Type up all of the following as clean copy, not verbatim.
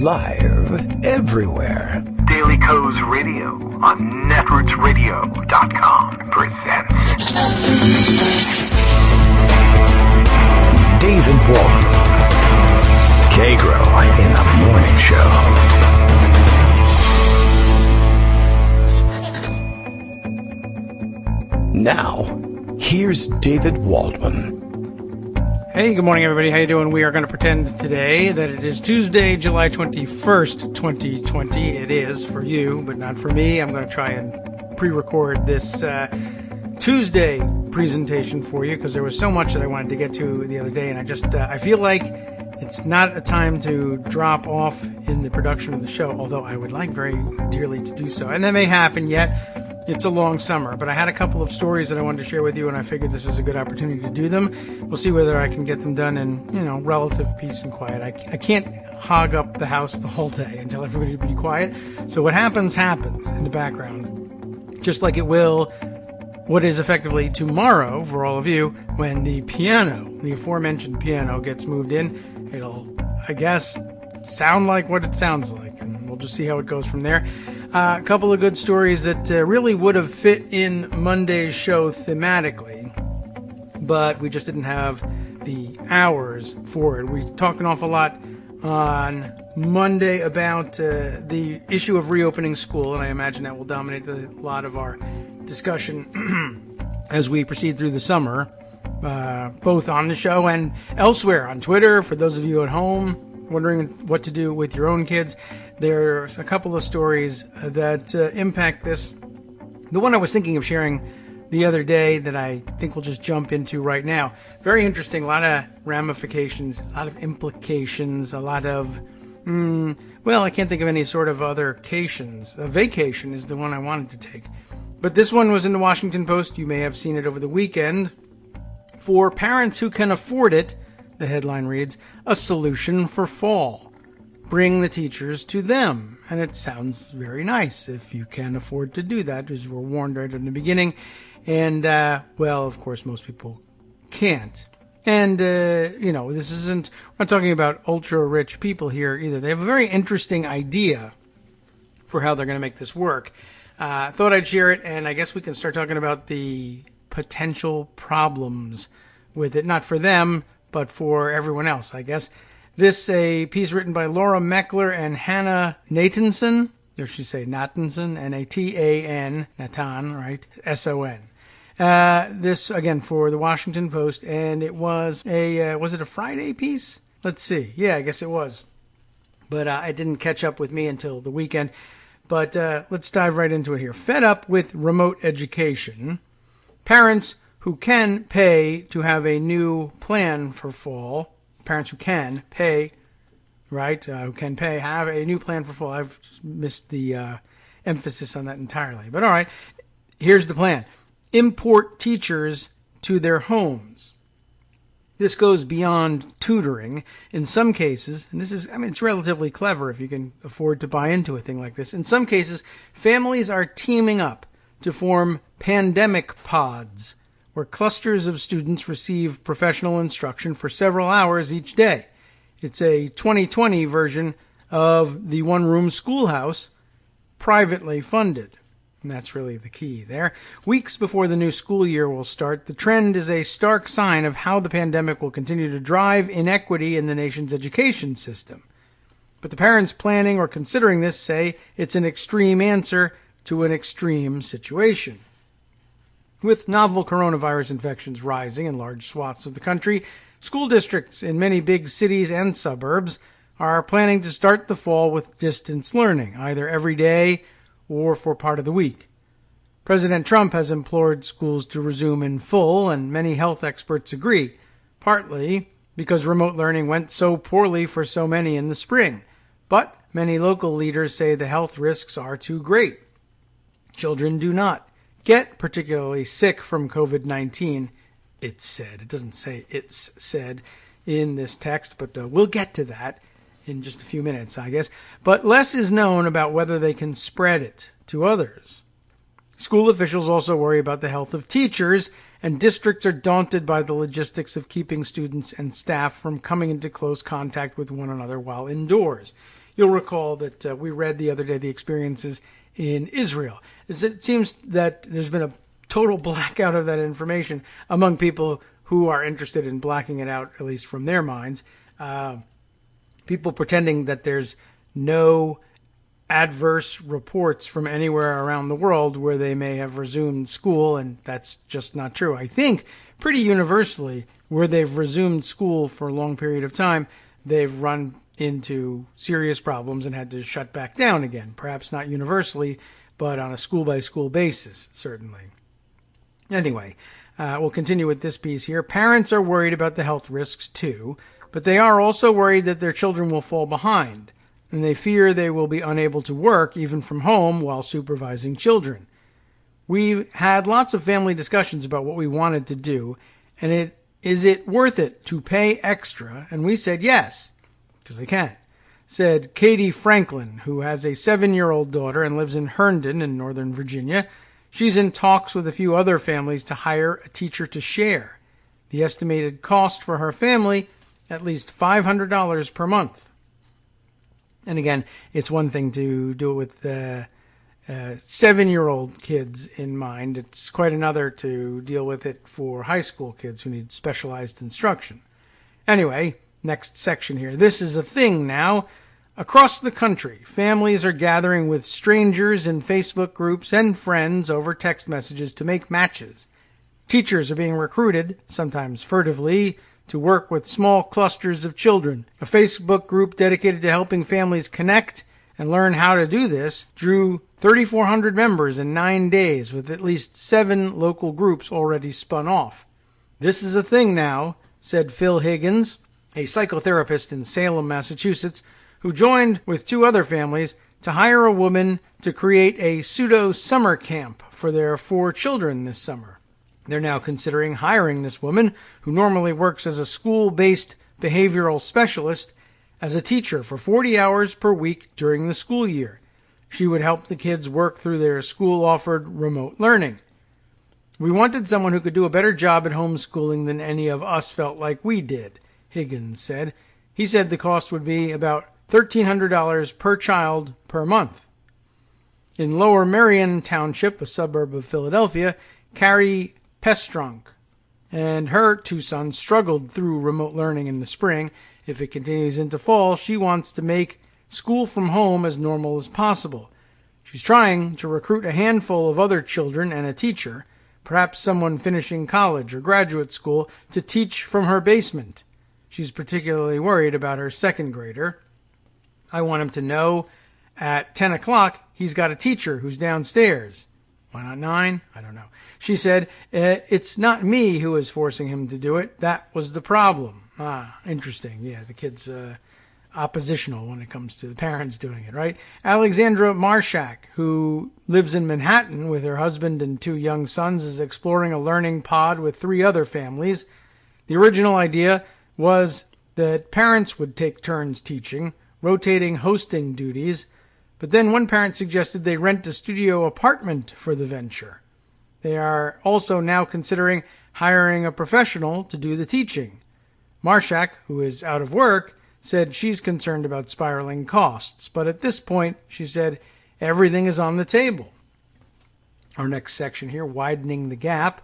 Live everywhere. Daily Co's Radio on netrootsradio.com presents David Waldman. Kagro in the Morning Show. Now, here's David Waldman. Hey, good morning, everybody. How you doing? We are going to pretend today that it is Tuesday, July 21st, 2020. It is for you, but not for me. I'm going to try and pre-record this Tuesday presentation for you because there was so much that I wanted to get to the other day, and I feel like it's not a time to drop off in the production of the show, although I would like very dearly to do so. And that may happen yet. It's a long summer, but I had a couple of stories that I wanted to share with you, and I figured this is a good opportunity to do them. We'll see whether I can get them done in, relative peace and quiet. I can't hog up the house the whole day and tell everybody to be quiet. So what happens in the background, just like it will what is effectively tomorrow for all of you when the aforementioned piano gets moved in. It'll, I guess, sound like what it sounds like, and we'll just see how it goes from there. A couple of good stories that really would have fit in Monday's show thematically, but we just didn't have the hours for it. We talked an awful lot on Monday about the issue of reopening school, and I imagine that will dominate a lot of our discussion as we proceed through the summer, both on the show and elsewhere on Twitter. For those of you at home wondering what to do with your own kids, there's a couple of stories that impact this. The one I was thinking of sharing the other day that I think we'll just jump into right now. Very interesting, a lot of ramifications, a lot of implications, a lot of, I can't think of any sort of other vacations. A vacation is the one I wanted to take. But this one was in the Washington Post. You may have seen it over the weekend. For parents who can afford it, the headline reads, "A solution for fall. Bring the teachers to them." And it sounds very nice if you can afford to do that, as we're warned right in the beginning. And, of course, most people can't. And, this isn't, we're not talking about ultra-rich people here either. They have a very interesting idea for how they're going to make this work. Thought I'd share it, and I guess we can start talking about the potential problems with it. Not for them, but for everyone else, I guess. This a piece written by Laura Meckler and Hannah Natanson. Or should say Natanson, N-A-T-A-N, Natan, right? S-O-N. This, again, for the Washington Post, and it was was it a Friday piece? Let's see. Yeah, I guess it was. But it didn't catch up with me until the weekend. But let's dive right into it here. Fed up with remote education, parents who can pay to have a new plan for fall. Parents who can pay, right? Who can pay, have a new plan for fall. I've missed the emphasis on that entirely. But all right, here's the plan. Import teachers to their homes. This goes beyond tutoring. In some cases, and it's relatively clever if you can afford to buy into a thing like this. In some cases, families are teaming up to form pandemic pods, where clusters of students receive professional instruction for several hours each day. It's a 2020 version of the one-room schoolhouse, privately funded. And that's really the key there. Weeks before the new school year will start, the trend is a stark sign of how the pandemic will continue to drive inequity in the nation's education system. But the parents planning or considering this say it's an extreme answer to an extreme situation. With novel coronavirus infections rising in large swaths of the country, school districts in many big cities and suburbs are planning to start the fall with distance learning, either every day or for part of the week. President Trump has implored schools to resume in full, and many health experts agree, partly because remote learning went so poorly for so many in the spring. But many local leaders say the health risks are too great. Children do not get particularly sick from COVID-19, it's said. It doesn't say it's said in this text, but we'll get to that in just a few minutes, I guess. But less is known about whether they can spread it to others. School officials also worry about the health of teachers, and districts are daunted by the logistics of keeping students and staff from coming into close contact with one another while indoors. You'll recall that we read the other day the experiences in Israel. It seems that there's been a total blackout of that information among people who are interested in blacking it out, at least from their minds. People pretending that there's no adverse reports from anywhere around the world where they may have resumed school, and that's just not true. I think pretty universally, where they've resumed school for a long period of time, they've run into serious problems and had to shut back down again. Perhaps not universally, but on a school-by-school basis, certainly. Anyway, we'll continue with this piece here. Parents are worried about the health risks too, but they are also worried that their children will fall behind, and they fear they will be unable to work even from home while supervising children. We had lots of family discussions about what we wanted to do, and is it worth it to pay extra? And we said yes, because they can. Said Katie Franklin, who has a 7-year-old daughter and lives in Herndon in Northern Virginia. She's in talks with a few other families to hire a teacher to share. The estimated cost for her family, at least $500 per month. And again, it's one thing to do it with 7-year-old kids in mind. It's quite another to deal with it for high school kids who need specialized instruction. Anyway, next section here. This is a thing now. Across the country, families are gathering with strangers in Facebook groups and friends over text messages to make matches. Teachers are being recruited, sometimes furtively, to work with small clusters of children. A Facebook group dedicated to helping families connect and learn how to do this drew 3,400 members in 9 days, with at least 7 local groups already spun off. This is a thing now, said Phil Higgins, a psychotherapist in Salem, Massachusetts, who joined with 2 other families to hire a woman to create a pseudo-summer camp for their 4 children this summer. They're now considering hiring this woman, who normally works as a school-based behavioral specialist, as a teacher for 40 hours per week during the school year. She would help the kids work through their school-offered remote learning. We wanted someone who could do a better job at homeschooling than any of us felt like we did, Higgins said. He said the cost would be about $1,300 per child per month. In Lower Merion Township, a suburb of Philadelphia, Carrie Pestronk and her 2 sons struggled through remote learning in the spring. If it continues into fall, she wants to make school from home as normal as possible. She's trying to recruit a handful of other children and a teacher, perhaps someone finishing college or graduate school, to teach from her basement. She's particularly worried about her 2nd grader. I want him to know at 10 o'clock he's got a teacher who's downstairs. Why not 9? I don't know. She said, it's not me who is forcing him to do it. That was the problem. Interesting. Yeah, the kid's oppositional when it comes to the parents doing it, right? Alexandra Marshak, who lives in Manhattan with her husband and 2 young sons, is exploring a learning pod with 3 other families. The original idea was that parents would take turns teaching, rotating hosting duties, but then one parent suggested they rent a studio apartment for the venture. They are also now considering hiring a professional to do the teaching. Marshak, who is out of work, said she's concerned about spiraling costs, but at this point, she said, everything is on the table. Our next section here, widening the gap.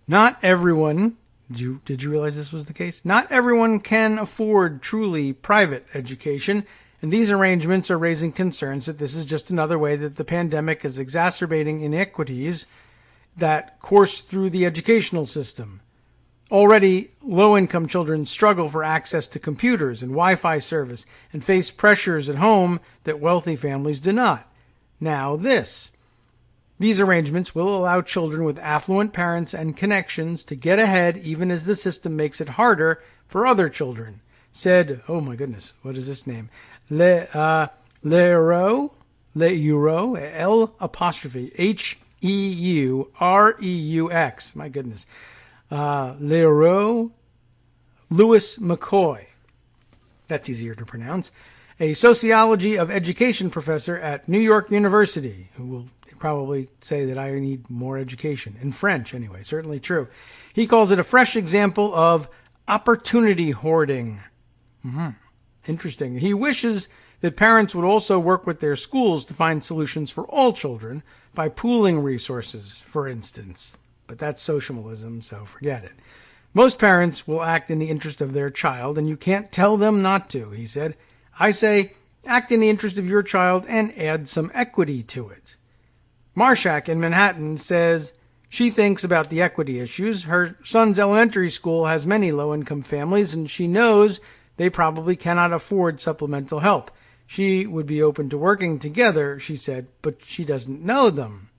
Not everyone, did you realize this was the case? Not everyone can afford truly private education, and these arrangements are raising concerns that this is just another way that the pandemic is exacerbating inequities that course through the educational system. Already, low-income children struggle for access to computers and Wi-Fi service and face pressures at home that wealthy families do not. Now this. These arrangements will allow children with affluent parents and connections to get ahead even as the system makes it harder for other children, said, oh my goodness, what is this name? Leuro, L apostrophe Heureux, my goodness. Leroux Louis McCoy, that's easier to pronounce, a sociology of education professor at New York University, who will probably say that I need more education, in French anyway, certainly true. He calls it a fresh example of opportunity hoarding. Interesting. He wishes that parents would also work with their schools to find solutions for all children by pooling resources, for instance. But that's socialism, so forget it. Most parents will act in the interest of their child, and you can't tell them not to, he said. I say, act in the interest of your child and add some equity to it. Marshak in Manhattan says she thinks about the equity issues. Her son's elementary school has many low-income families, and she knows they probably cannot afford supplemental help. She would be open to working together, she said, but she doesn't know them.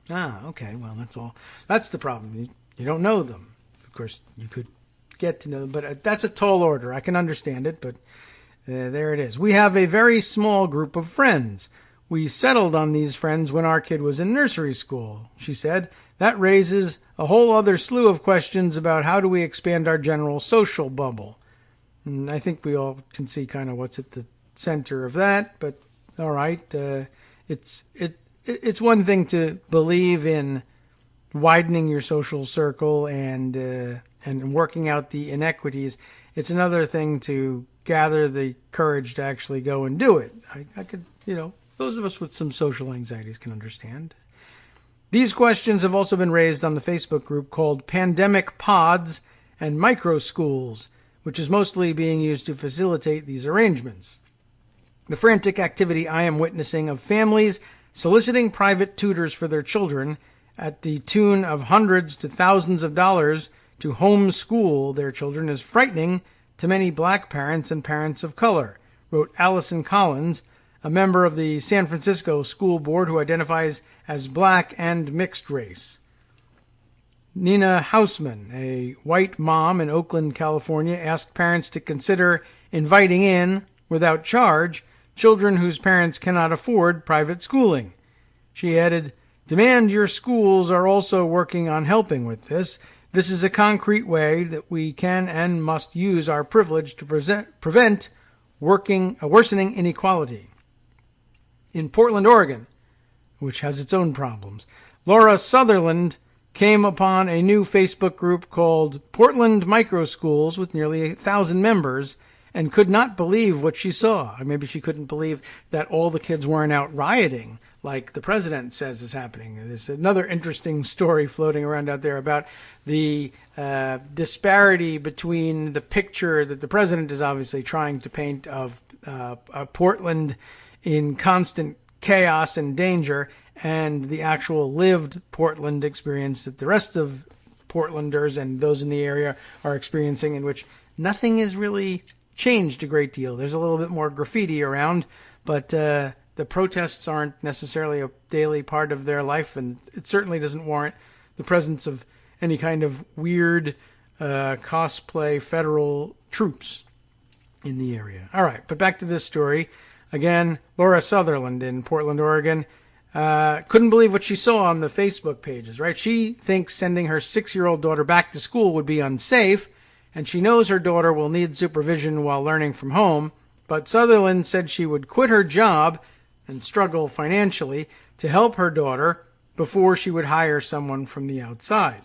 Okay, well, that's all. That's the problem. You don't know them. Of course, you could get to know them, but that's a tall order. I can understand it, but there it is. We have a very small group of friends. We settled on these friends when our kid was in nursery school, she said. That raises a whole other slew of questions about how do we expand our general social bubble. And I think we all can see kind of what's at the center of that, but all right. It's one thing to believe in widening your social circle and working out the inequities. It's another thing to gather the courage to actually go and do it. I could, those of us with some social anxieties can understand. These questions have also been raised on the Facebook group called Pandemic Pods and Micro Schools, which is mostly being used to facilitate these arrangements. The frantic activity I am witnessing of families soliciting private tutors for their children at the tune of hundreds to thousands of dollars to homeschool their children is frightening to many black parents and parents of color, wrote Allison Collins, a member of the San Francisco School Board who identifies as black and mixed race. Nina Hausman, a white mom in Oakland, California, asked parents to consider inviting in, without charge, children whose parents cannot afford private schooling. She added, "Demand your schools are also working on helping with this. This is a concrete way that we can and must use our privilege to prevent worsening inequality." In Portland, Oregon, which has its own problems, Laura Sutherland came upon a new Facebook group called Portland Micro Schools with nearly 1,000 members and could not believe what she saw. Or maybe she couldn't believe that all the kids weren't out rioting like the president says is happening. There's another interesting story floating around out there about the disparity between the picture that the president is obviously trying to paint of Portland in constant chaos and danger and the actual lived Portland experience that the rest of Portlanders and those in the area are experiencing, in which nothing has really changed a great deal. There's a little bit more graffiti around, but the protests aren't necessarily a daily part of their life, and it certainly doesn't warrant the presence of any kind of weird cosplay federal troops in the area. All right, but back to this story. Again, Laura Sutherland in Portland, Oregon, couldn't believe what she saw on the Facebook pages, right? She thinks sending her 6-year-old daughter back to school would be unsafe, and she knows her daughter will need supervision while learning from home, but Sutherland said she would quit her job and struggle financially to help her daughter before she would hire someone from the outside.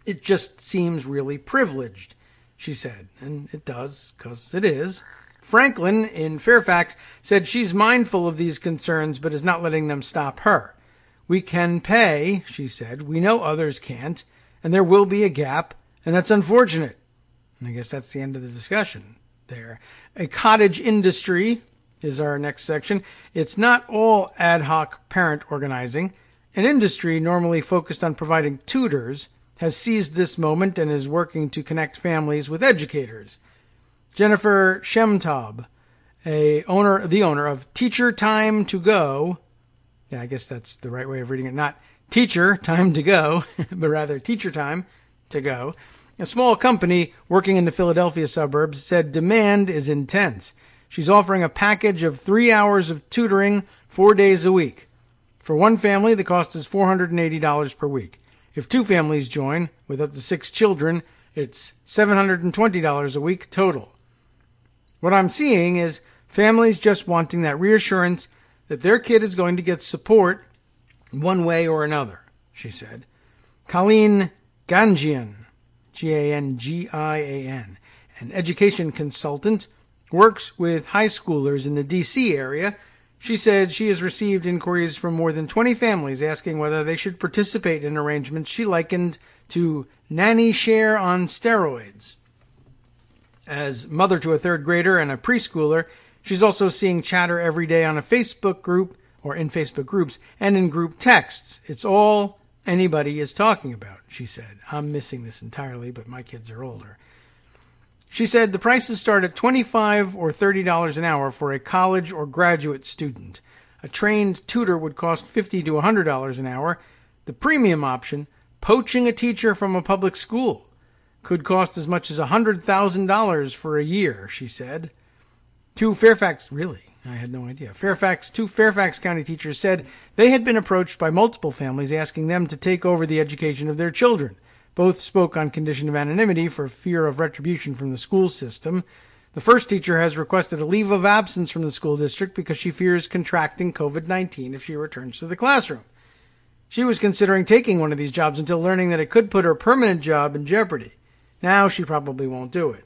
It just seems really privileged, she said, and it does, because it is. Franklin in Fairfax said she's mindful of these concerns but is not letting them stop her. We can pay, she said. We know others can't, and there will be a gap, and that's unfortunate. And I guess that's the end of the discussion there. A cottage industry is our next section. It's not all ad hoc parent organizing. An industry normally focused on providing tutors has seized this moment and is working to connect families with educators. Jennifer Shemtob, the owner of Teacher Time to Go, I guess that's the right way of reading it, not Teacher Time to Go, but rather Teacher Time to Go, a small company working in the Philadelphia suburbs, said demand is intense. She's offering a package of 3 hours of tutoring 4 days a week. For one family, the cost is $480 per week. If two families join, with up to 6 children, it's $720 a week total. What I'm seeing is families just wanting that reassurance that their kid is going to get support one way or another, she said. Colleen Gangian, Gangian, an education consultant, works with high schoolers in the D.C. area. She said she has received inquiries from more than 20 families asking whether they should participate in arrangements she likened to nanny share on steroids. As mother to a third grader and a preschooler, she's also seeing chatter every day on a Facebook group or in Facebook groups and in group texts. It's all anybody is talking about, she said. I'm missing this entirely, but my kids are older. She said the prices start at $25 or $30 an hour for a college or graduate student. A trained tutor would cost $50 to $100 an hour. The premium option, poaching a teacher from a public school, could cost as much as $100,000 for a year, she said. Two Fairfax County teachers said they had been approached by multiple families asking them to take over the education of their children. Both spoke on condition of anonymity for fear of retribution from the school system. The first teacher has requested a leave of absence from the school district because she fears contracting COVID-19 if she returns to the classroom. She was considering taking one of these jobs until learning that it could put her permanent job in jeopardy. Now she probably won't do it.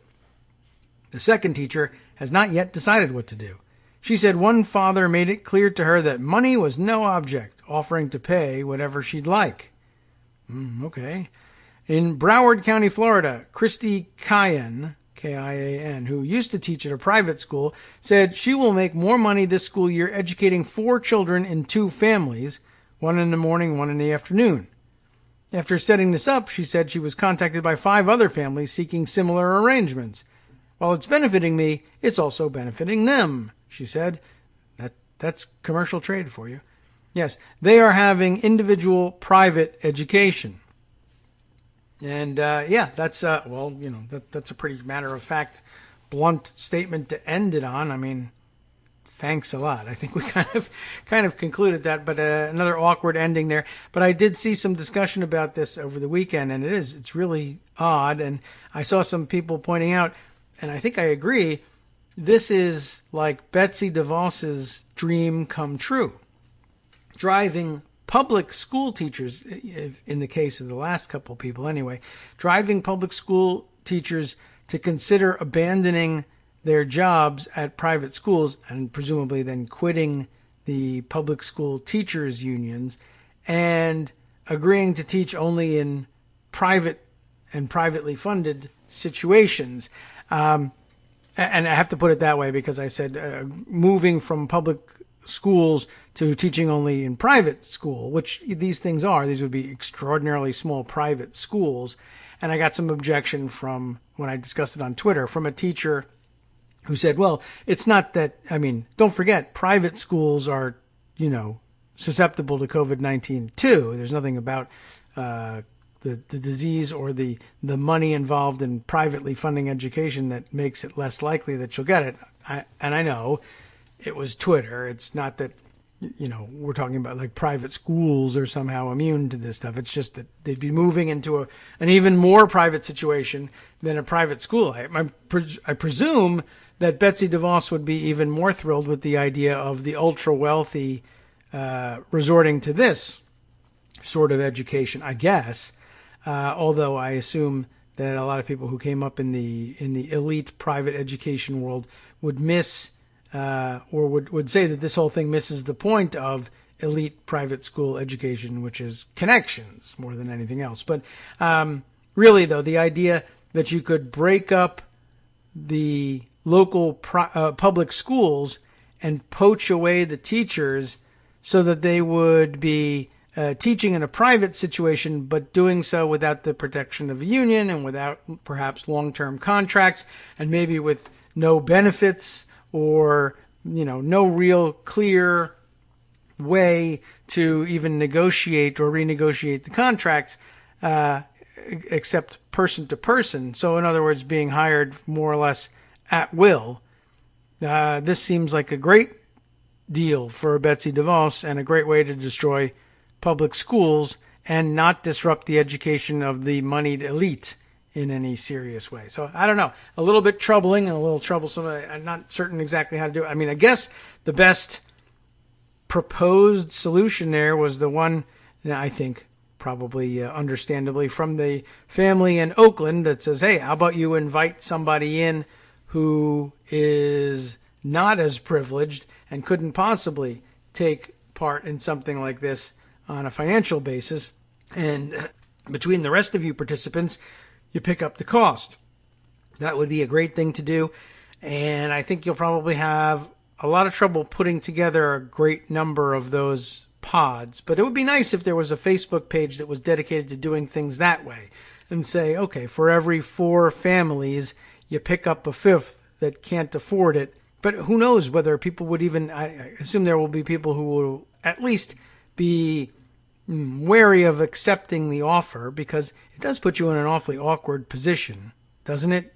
The second teacher has not yet decided what to do. She said one father made it clear to her that money was no object, offering to pay whatever she'd like. Okay. In Broward County, Florida, Christy Kian, Kian, who used to teach at a private school, said she will make more money this school year educating 4 children in 2 families, one in the morning, one in the afternoon. After setting this up, she said she was contacted by 5 other families seeking similar arrangements. While it's benefiting me, it's also benefiting them, she said. That's commercial trade for you. Yes, they are having individual private education. And that's that's a pretty matter-of-fact, blunt statement to end it on. I mean, thanks a lot. I think we kind of concluded that, but another awkward ending there. But I did see some discussion about this over the weekend, and it's really odd. And I saw some people pointing out, and I think I agree, this is like Betsy DeVos's dream come true. Driving public school teachers, in the case of the last couple people anyway, driving public school teachers to consider abandoning their jobs at private schools and presumably then quitting the public school teachers unions and agreeing to teach only in private and privately funded situations. And I have to put it that way because I said moving from public schools to teaching only in private school, which these things are. These would be extraordinarily small private schools. And I got some objection from, when I discussed it on Twitter, from a teacher who said, well, it's not that, I mean, don't forget, private schools are, susceptible to COVID-19 too. There's nothing about the disease or the money involved in privately funding education that makes it less likely that you'll get it. And I know it was Twitter. It's not that, we're talking about like private schools are somehow immune to this stuff. It's just that they'd be moving into an even more private situation than a private school. I presume that Betsy DeVos would be even more thrilled with the idea of the ultra wealthy resorting to this sort of education, I guess. Although I assume that a lot of people who came up in the elite private education world would miss or would say that this whole thing misses the point of elite private school education, which is connections more than anything else. But really, though, the idea that you could break up the local public schools and poach away the teachers so that they would be teaching in a private situation, but doing so without the protection of a union and without perhaps long-term contracts and maybe with no benefits or, no real clear way to even negotiate or renegotiate the contracts, except person to person. So in other words, being hired more or less at will. This seems like a great deal for Betsy DeVos and a great way to destroy public schools and not disrupt the education of the moneyed elite in any serious way. So I don't know, a little bit troubling and a little troublesome. I'm not certain exactly how to do it. I mean, I guess the best proposed solution there was the one, I think, probably understandably from the family in Oakland that says, hey, how about you invite somebody in who is not as privileged and couldn't possibly take part in something like this on a financial basis, and between the rest of you participants, you pick up the cost. That would be a great thing to do, and I think you'll probably have a lot of trouble putting together a great number of those pods, but it would be nice if there was a Facebook page that was dedicated to doing things that way, and say, okay, for every 4 families, you pick up a 5th that can't afford it. But who knows whether people would even, I assume there will be people who will at least be wary of accepting the offer, because it does put you in an awfully awkward position, doesn't it?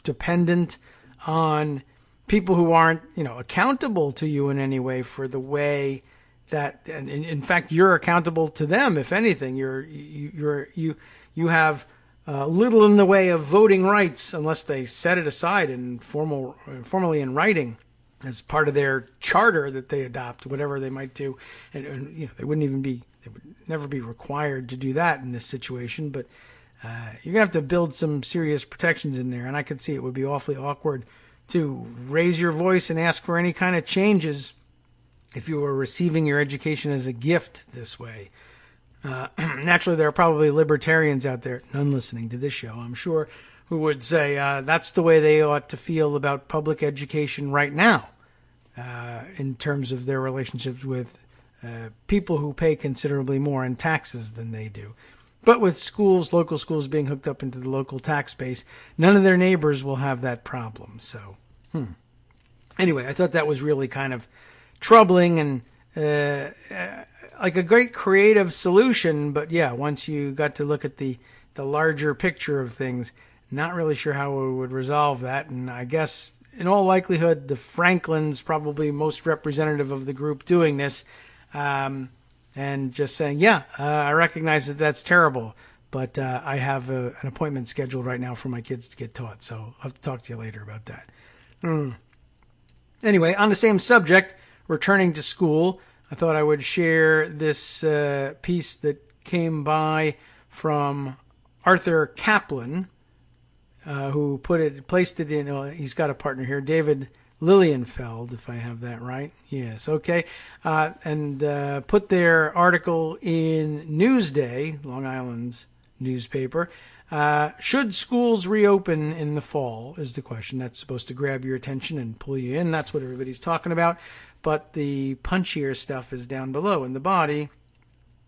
Dependent on people who aren't, accountable to you in any way for the way that, and in fact, you're accountable to them. If anything, you have little in the way of voting rights unless they set it aside in formally in writing as part of their charter that they adopt, whatever they might do. And they would never be required to do that in this situation, but you're gonna have to build some serious protections in there. And I could see it would be awfully awkward to raise your voice and ask for any kind of changes if you were receiving your education as a gift this way. Naturally, there are probably libertarians out there, none listening to this show, I'm sure, who would say that's the way they ought to feel about public education right now, in terms of their relationships with people who pay considerably more in taxes than they do. But with schools, local schools being hooked up into the local tax base, none of their neighbors will have that problem. So, anyway, I thought that was really kind of troubling and like a great creative solution. But yeah, once you got to look at the larger picture of things, not really sure how we would resolve that. And I guess in all likelihood, the Franklin's probably most representative of the group doing this. And just saying, I recognize that that's terrible, but I have an appointment scheduled right now for my kids to get taught, so I'll have to talk to you later about that. Anyway, on the same subject, returning to school, I thought I would share this piece that came by from Arthur Kaplan, who placed it in, he's got a partner here, David Lilienfeld, if I have that right. Yes, okay. And put their article in Newsday, Long Island's newspaper. Should schools reopen in the fall is the question. That's supposed to grab your attention and pull you in. That's what everybody's talking about. But the punchier stuff is down below in the body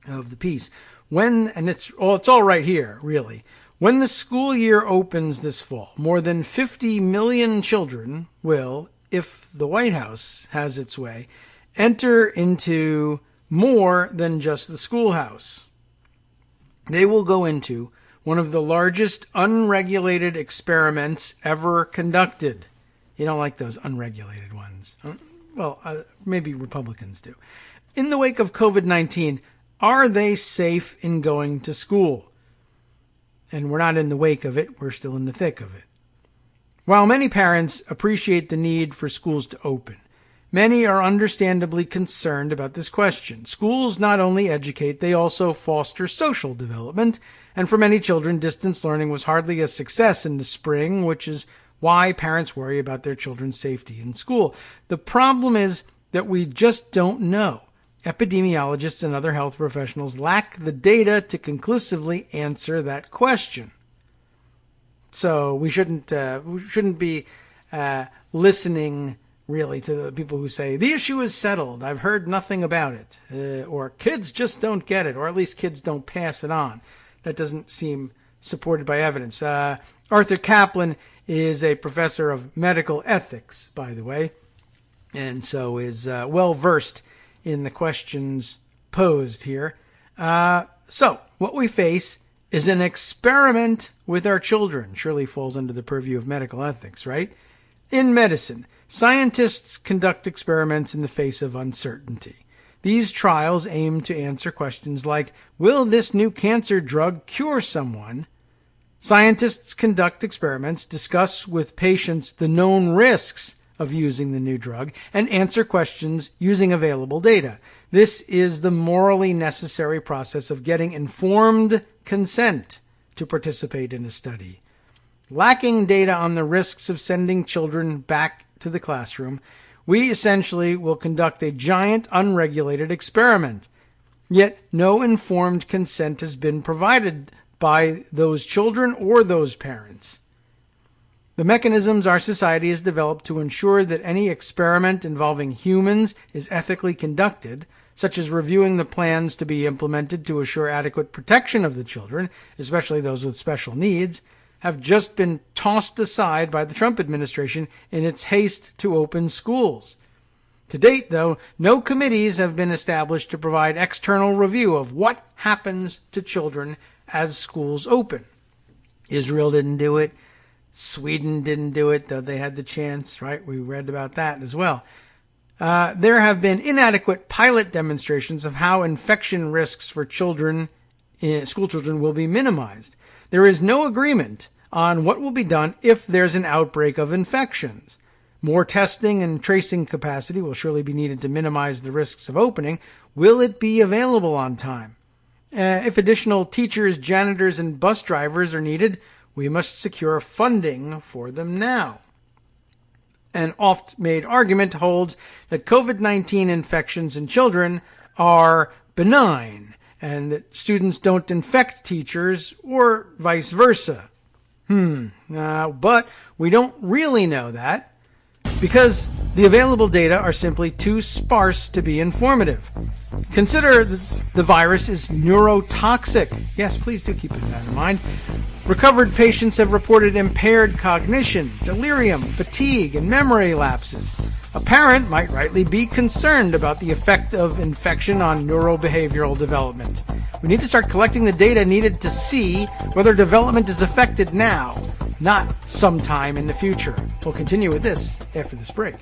of the piece. It's all right here, really. When the school year opens this fall, more than 50 million children will, if the White House has its way, enter into more than just the schoolhouse. They will go into one of the largest unregulated experiments ever conducted. You don't like those unregulated ones. Well, maybe Republicans do. In the wake of COVID-19, are they safe in going to school? And we're not in the wake of it, we're still in the thick of it. While many parents appreciate the need for schools to open, many are understandably concerned about this question. Schools not only educate, they also foster social development, and for many children, distance learning was hardly a success in the spring, which is why parents worry about their children's safety in school. The problem is that we just don't know. Epidemiologists and other health professionals lack the data to conclusively answer that question. So we shouldn't be listening really to the people who say the issue is settled. I've heard nothing about it, or kids just don't get it, or at least kids don't pass it on. That doesn't seem supported by evidence. Arthur Kaplan is a professor of medical ethics, by the way, and so is well versed in the questions posed here. So what we face is an experiment with our children. Surely falls under the purview of medical ethics, right? In medicine, scientists conduct experiments in the face of uncertainty. These trials aim to answer questions like, will this new cancer drug cure someone? Scientists conduct experiments, discuss with patients the known risks of using the new drug, and answer questions using available data. This is the morally necessary process of getting informed consent to participate in a study. Lacking data on the risks of sending children back to the classroom, we essentially will conduct a giant unregulated experiment. Yet no informed consent has been provided by those children or those parents. The mechanisms our society has developed to ensure that any experiment involving humans is ethically conducted, such as reviewing the plans to be implemented to assure adequate protection of the children, especially those with special needs, have just been tossed aside by the Trump administration in its haste to open schools. To date, though, no committees have been established to provide external review of what happens to children as schools open. Israel didn't do it. Sweden didn't do it, though they had the chance, right? We read about that as well. There have been inadequate pilot demonstrations of how infection risks for children, school children, will be minimized. There is no agreement on what will be done if there's an outbreak of infections. More testing and tracing capacity will surely be needed to minimize the risks of opening. Will it be available on time? If additional teachers, janitors, and bus drivers are needed, we must secure funding for them now. An oft-made argument holds that COVID-19 infections in children are benign and that students don't infect teachers or vice versa. But we don't really know that because the available data are simply too sparse to be informative. Consider the virus is neurotoxic. Yes, please do keep that in mind. Recovered patients have reported impaired cognition, delirium, fatigue, and memory lapses. A parent might rightly be concerned about the effect of infection on neurobehavioral development. We need to start collecting the data needed to see whether development is affected now, not sometime in the future. We'll continue with this after this break.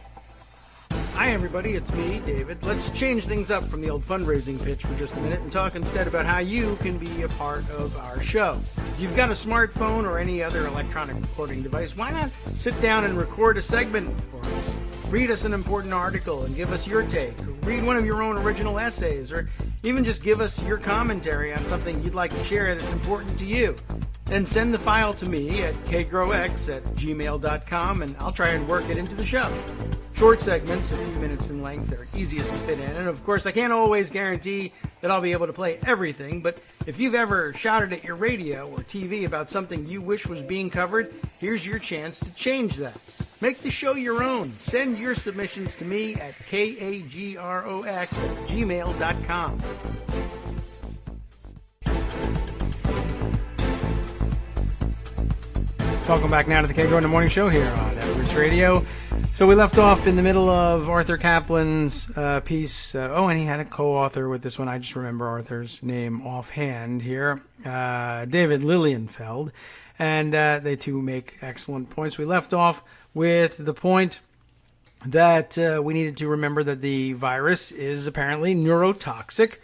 Hi everybody, it's me, David. Let's change things up from the old fundraising pitch for just a minute and talk instead about how you can be a part of our show. If you've got a smartphone or any other electronic recording device, why not sit down and record a segment for us? Read us an important article and give us your take, or read one of your own original essays, or even just give us your commentary on something you'd like to share that's important to you. Then send the file to me at kagrox@gmail.com and I'll try and work it into the show. Short segments, a few minutes in length, are easiest to fit in. And of course, I can't always guarantee that I'll be able to play everything, but if you've ever shouted at your radio or TV about something you wish was being covered, here's your chance to change that. Make the show your own. Send your submissions to me at kagrox@gmail.com. Welcome back now to the Kagro in the Morning Show here on Networks Radio. So we left off in the middle of Arthur Kaplan's piece. And he had a co-author with this one. I just remember Arthur's name offhand here. David Lilienfeld. And they too make excellent points. We left off with the point that we needed to remember that the virus is apparently neurotoxic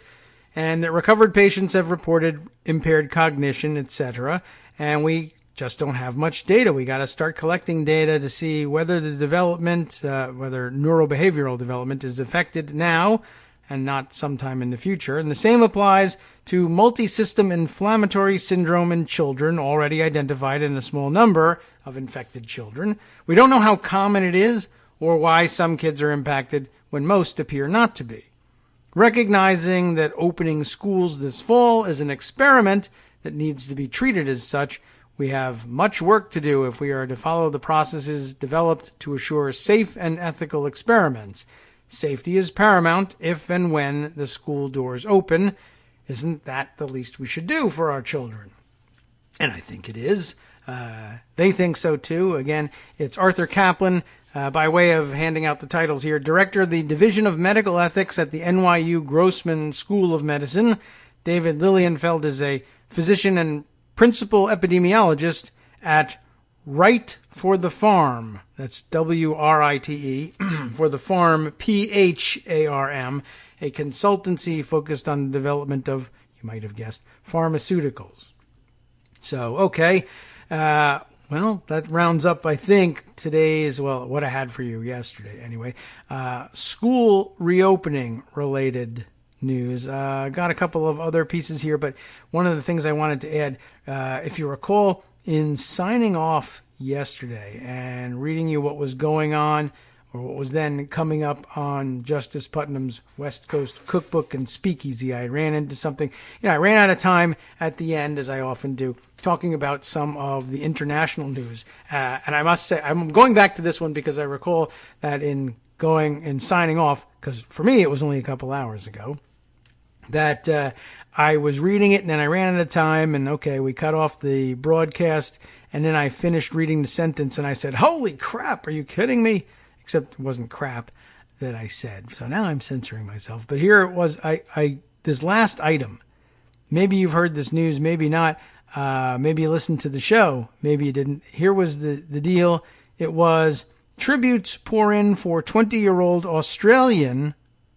and that recovered patients have reported impaired cognition, etc. And we just don't have much data. We got to start collecting data to see whether the development, whether neurobehavioral development is affected now and not sometime in the future. And the same applies to multi-system inflammatory syndrome in children, already identified in a small number of infected children. We don't know how common it is or why some kids are impacted when most appear not to be. Recognizing that opening schools this fall is an experiment that needs to be treated as such, we have much work to do if we are to follow the processes developed to assure safe and ethical experiments. Safety is paramount if and when the school doors open. Isn't that the least we should do for our children? And I think it is. They think so too. Again, it's Arthur Kaplan, by way of handing out the titles here, Director of the Division of Medical Ethics at the NYU Grossman School of Medicine. David Lilienfeld is a physician and principal epidemiologist at Right for the Farm. That's WRITE, for the Farm, PHARM, a consultancy focused on the development of, you might have guessed, pharmaceuticals. So, okay. Well, that rounds up, I think, today's, what I had for you yesterday anyway, school reopening related news. Got a couple of other pieces here, but one of the things I wanted to add, if you recall, in signing off yesterday and reading you what was going on, or what was then coming up on Justice Putnam's West Coast Cookbook and Speakeasy, I ran into something. I ran out of time at the end, as I often do, talking about some of the international news. And I must say, I'm going back to this one because I recall that in going and signing off, because for me it was only a couple hours ago, that I was reading it and then I ran out of time, and okay, we cut off the broadcast, and then I finished reading the sentence and I said, holy crap, are you kidding me? Except it wasn't crap that I said. So now I'm censoring myself. But here it was, this last item. Maybe you've heard this news, maybe not. Maybe you listened to the show, maybe you didn't. Here was the deal. It was tributes pour in for 20-year-old Australian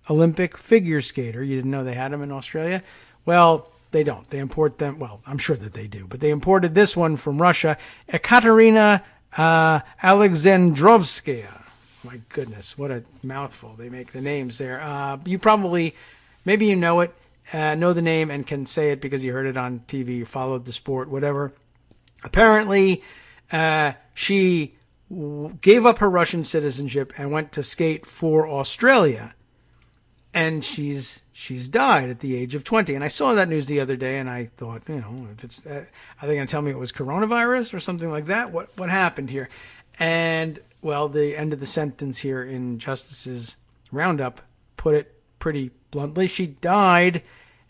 Olympic figure skater. You didn't know they had them in Australia? Well, they don't. They import them. Well, I'm sure that they do. But they imported this one from Russia. Ekaterina Alexandrovskaya. My goodness, what a mouthful. They make the names there. You probably, maybe you know it, know the name and can say it because you heard it on TV, you followed the sport, whatever. Apparently, she gave up her Russian citizenship and went to skate for Australia. And she's died at the age of 20. And I saw that news the other day and I thought, if it's, are they going to tell me it was coronavirus or something like that? What happened here? And well, the end of the sentence here in Justice's roundup put it pretty bluntly. She died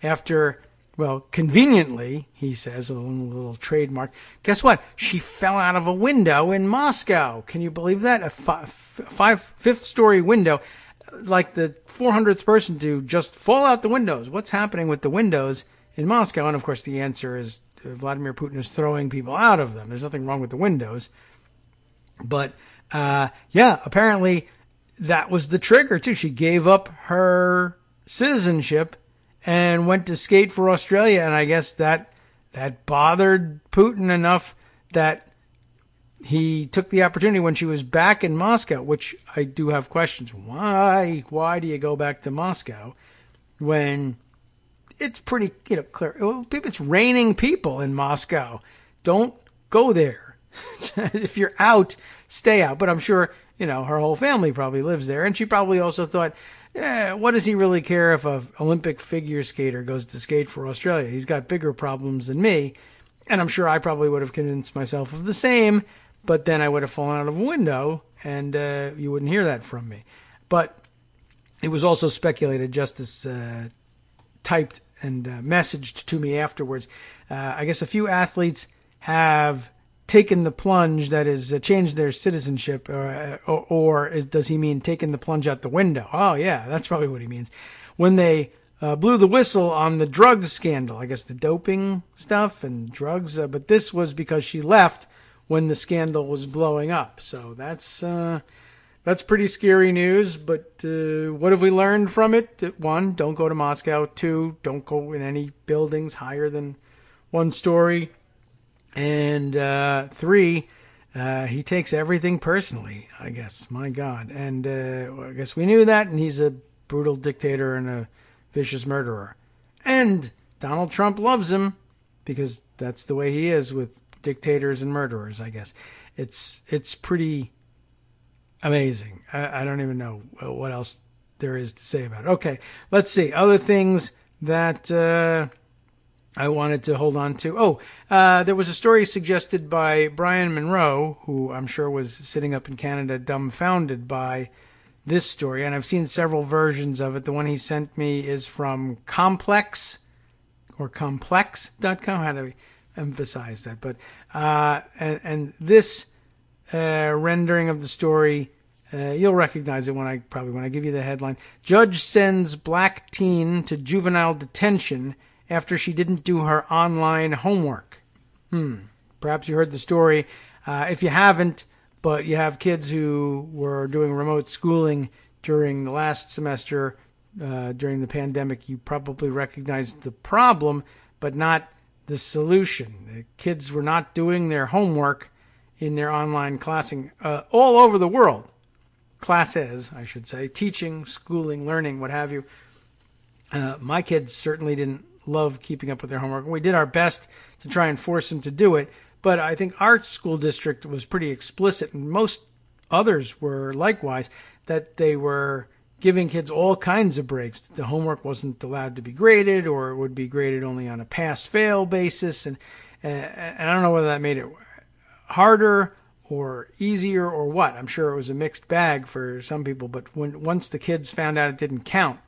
after, well, conveniently, he says, a little trademark. Guess what? She fell out of a window in Moscow. Can you believe that? A fifth-story window, like the 400th person to just fall out the windows. What's happening with the windows in Moscow? And, of course, the answer is Vladimir Putin is throwing people out of them. There's nothing wrong with the windows. But, apparently that was the trigger, too. She gave up her citizenship and went to skate for Australia. And I guess that bothered Putin enough that he took the opportunity when she was back in Moscow, which I do have questions. Why do you go back to Moscow when it's pretty, clear? Well, it's raining people in Moscow. Don't go there. If you're out, stay out. But I'm sure, her whole family probably lives there. And she probably also thought, what does he really care if a Olympic figure skater goes to skate for Australia? He's got bigger problems than me. And I'm sure I probably would have convinced myself of the same, but then I would have fallen out of a window and you wouldn't hear that from me. But it was also speculated, Justice typed and messaged to me afterwards. I guess a few athletes have taken the plunge, that is, changed their citizenship, or does he mean taken the plunge out the window? Oh, yeah, that's probably what he means. When they blew the whistle on the drug scandal, I guess the doping stuff and drugs, but this was because she left when the scandal was blowing up. So that's pretty scary news, but what have we learned from it? 1, don't go to Moscow. 2, don't go in any buildings higher than 1 story. And 3, he takes everything personally, I guess. My God. And I guess we knew that, and he's a brutal dictator and a vicious murderer. And Donald Trump loves him because that's the way he is with dictators and murderers, I guess. It's pretty amazing. I don't even know what else there is to say about it. Okay, let's see. Other things that I wanted to hold on to. There was a story suggested by Brian Monroe, who I'm sure was sitting up in Canada dumbfounded by this story. And I've seen several versions of it. The one he sent me is from Complex or complex.com. How do we emphasize that? But and this rendering of the story, you'll recognize it when I give you the headline. Judge sends black teen to juvenile detention after she didn't do her online homework. Perhaps you heard the story. If you haven't, but you have kids who were doing remote schooling during the last semester, during the pandemic, you probably recognize the problem, but not the solution. The kids were not doing their homework in their online classing all over the world. Classes, I should say, teaching, schooling, learning, what have you. My kids certainly didn't love keeping up with their homework. We did our best to try and force them to do it, but I think our school district was pretty explicit, and most others were likewise, that they were giving kids all kinds of breaks. The homework wasn't allowed to be graded, or it would be graded only on a pass-fail basis, and I don't know whether that made it harder or easier or what. I'm sure it was a mixed bag for some people, but once the kids found out it didn't count,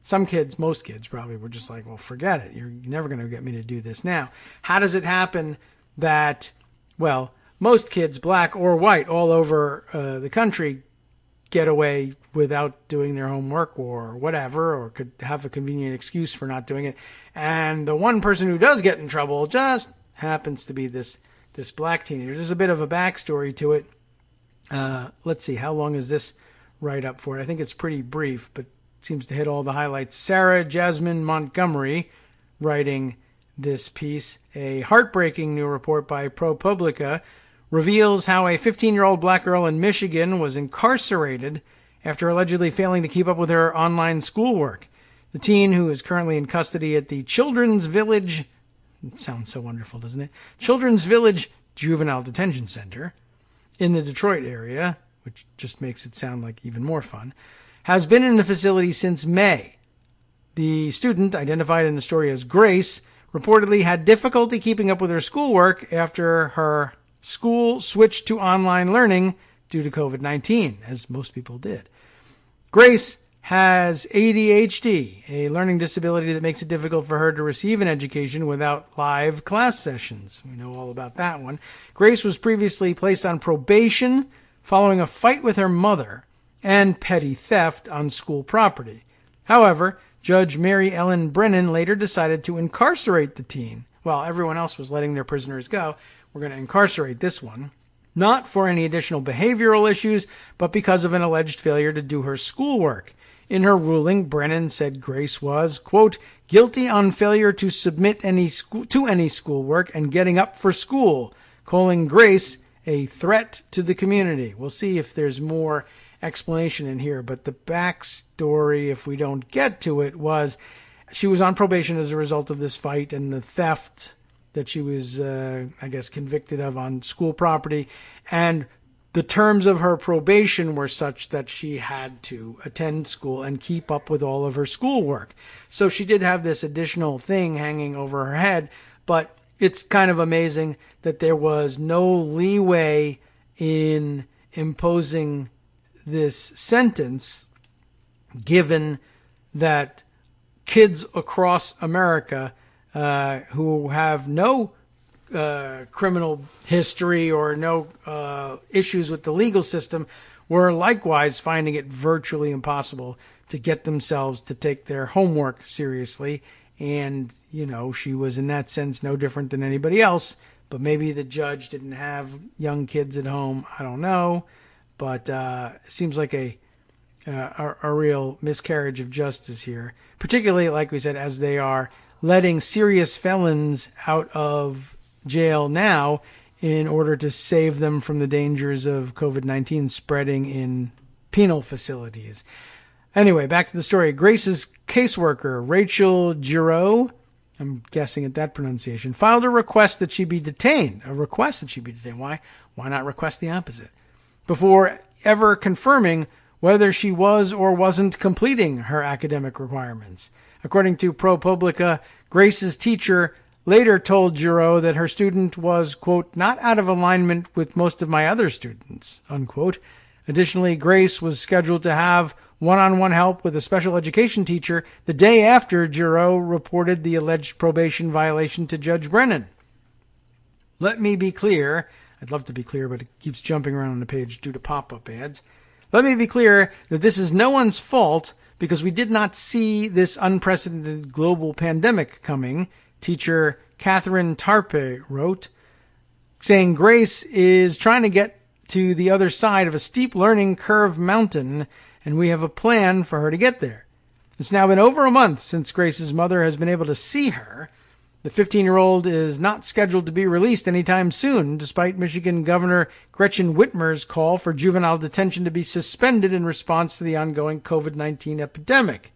some kids, most kids probably were just like, well, forget it. You're never going to get me to do this now. How does it happen that, well, most kids, black or white, all over the country, get away without doing their homework or whatever, or could have a convenient excuse for not doing it? And the one person who does get in trouble just happens to be this black teenager. There's a bit of a backstory to it. Let's see, how long is this write-up for? I think it's pretty brief, but seems to hit all the highlights. Sarah Jasmine Montgomery writing this piece. A heartbreaking new report by ProPublica reveals how a 15-year-old black girl in Michigan was incarcerated after allegedly failing to keep up with her online schoolwork. The teen, who is currently in custody at the Children's Village, it sounds so wonderful, doesn't it? Children's Village Juvenile Detention Center in the Detroit area, which just makes it sound like even more fun, has been in the facility since May. The student, identified in the story as Grace, reportedly had difficulty keeping up with her schoolwork after her school switched to online learning due to COVID-19, as most people did. Grace has ADHD, a learning disability that makes it difficult for her to receive an education without live class sessions. We know all about that one. Grace was previously placed on probation following a fight with her mother and petty theft on school property. However, Judge Mary Ellen Brennan later decided to incarcerate the teen. While everyone else was letting their prisoners go, we're going to incarcerate this one. Not for any additional behavioral issues, but because of an alleged failure to do her schoolwork. In her ruling, Brennan said Grace was, quote, guilty on failure to submit any schoolwork and getting up for school, calling Grace a threat to the community. We'll see if there's more explanation in here, but the backstory, if we don't get to it, was she was on probation as a result of this fight and the theft that she was, convicted of on school property. And the terms of her probation were such that she had to attend school and keep up with all of her schoolwork. So she did have this additional thing hanging over her head, but it's kind of amazing that there was no leeway in imposing this sentence, given that kids across America who have no criminal history or no issues with the legal system were likewise finding it virtually impossible to get themselves to take their homework seriously. And, she was in that sense no different than anybody else, but maybe the judge didn't have young kids at home. I don't know. But it seems like a real miscarriage of justice here, particularly, like we said, as they are letting serious felons out of jail now in order to save them from the dangers of COVID-19 spreading in penal facilities. Anyway, back to the story. Grace's caseworker, Rachel Giroux, I'm guessing at that pronunciation, filed a request that she be detained. Why? Why not request the opposite? Before ever confirming whether she was or wasn't completing her academic requirements. According to ProPublica, Grace's teacher later told Giroux that her student was, quote, not out of alignment with most of my other students, unquote. Additionally, Grace was scheduled to have one-on-one help with a special education teacher the day after Giroux reported the alleged probation violation to Judge Brennan. Let me be clear. I'd love to be clear, but it keeps jumping around on the page due to pop-up ads. Let me be clear that this is no one's fault because we did not see this unprecedented global pandemic coming, teacher Catherine Tarpe wrote, saying Grace is trying to get to the other side of a steep learning curve mountain, and we have a plan for her to get there. It's now been over a month since Grace's mother has been able to see her. The 15-year-old is not scheduled to be released anytime soon, despite Michigan Governor Gretchen Whitmer's call for juvenile detention to be suspended in response to the ongoing COVID-19 epidemic.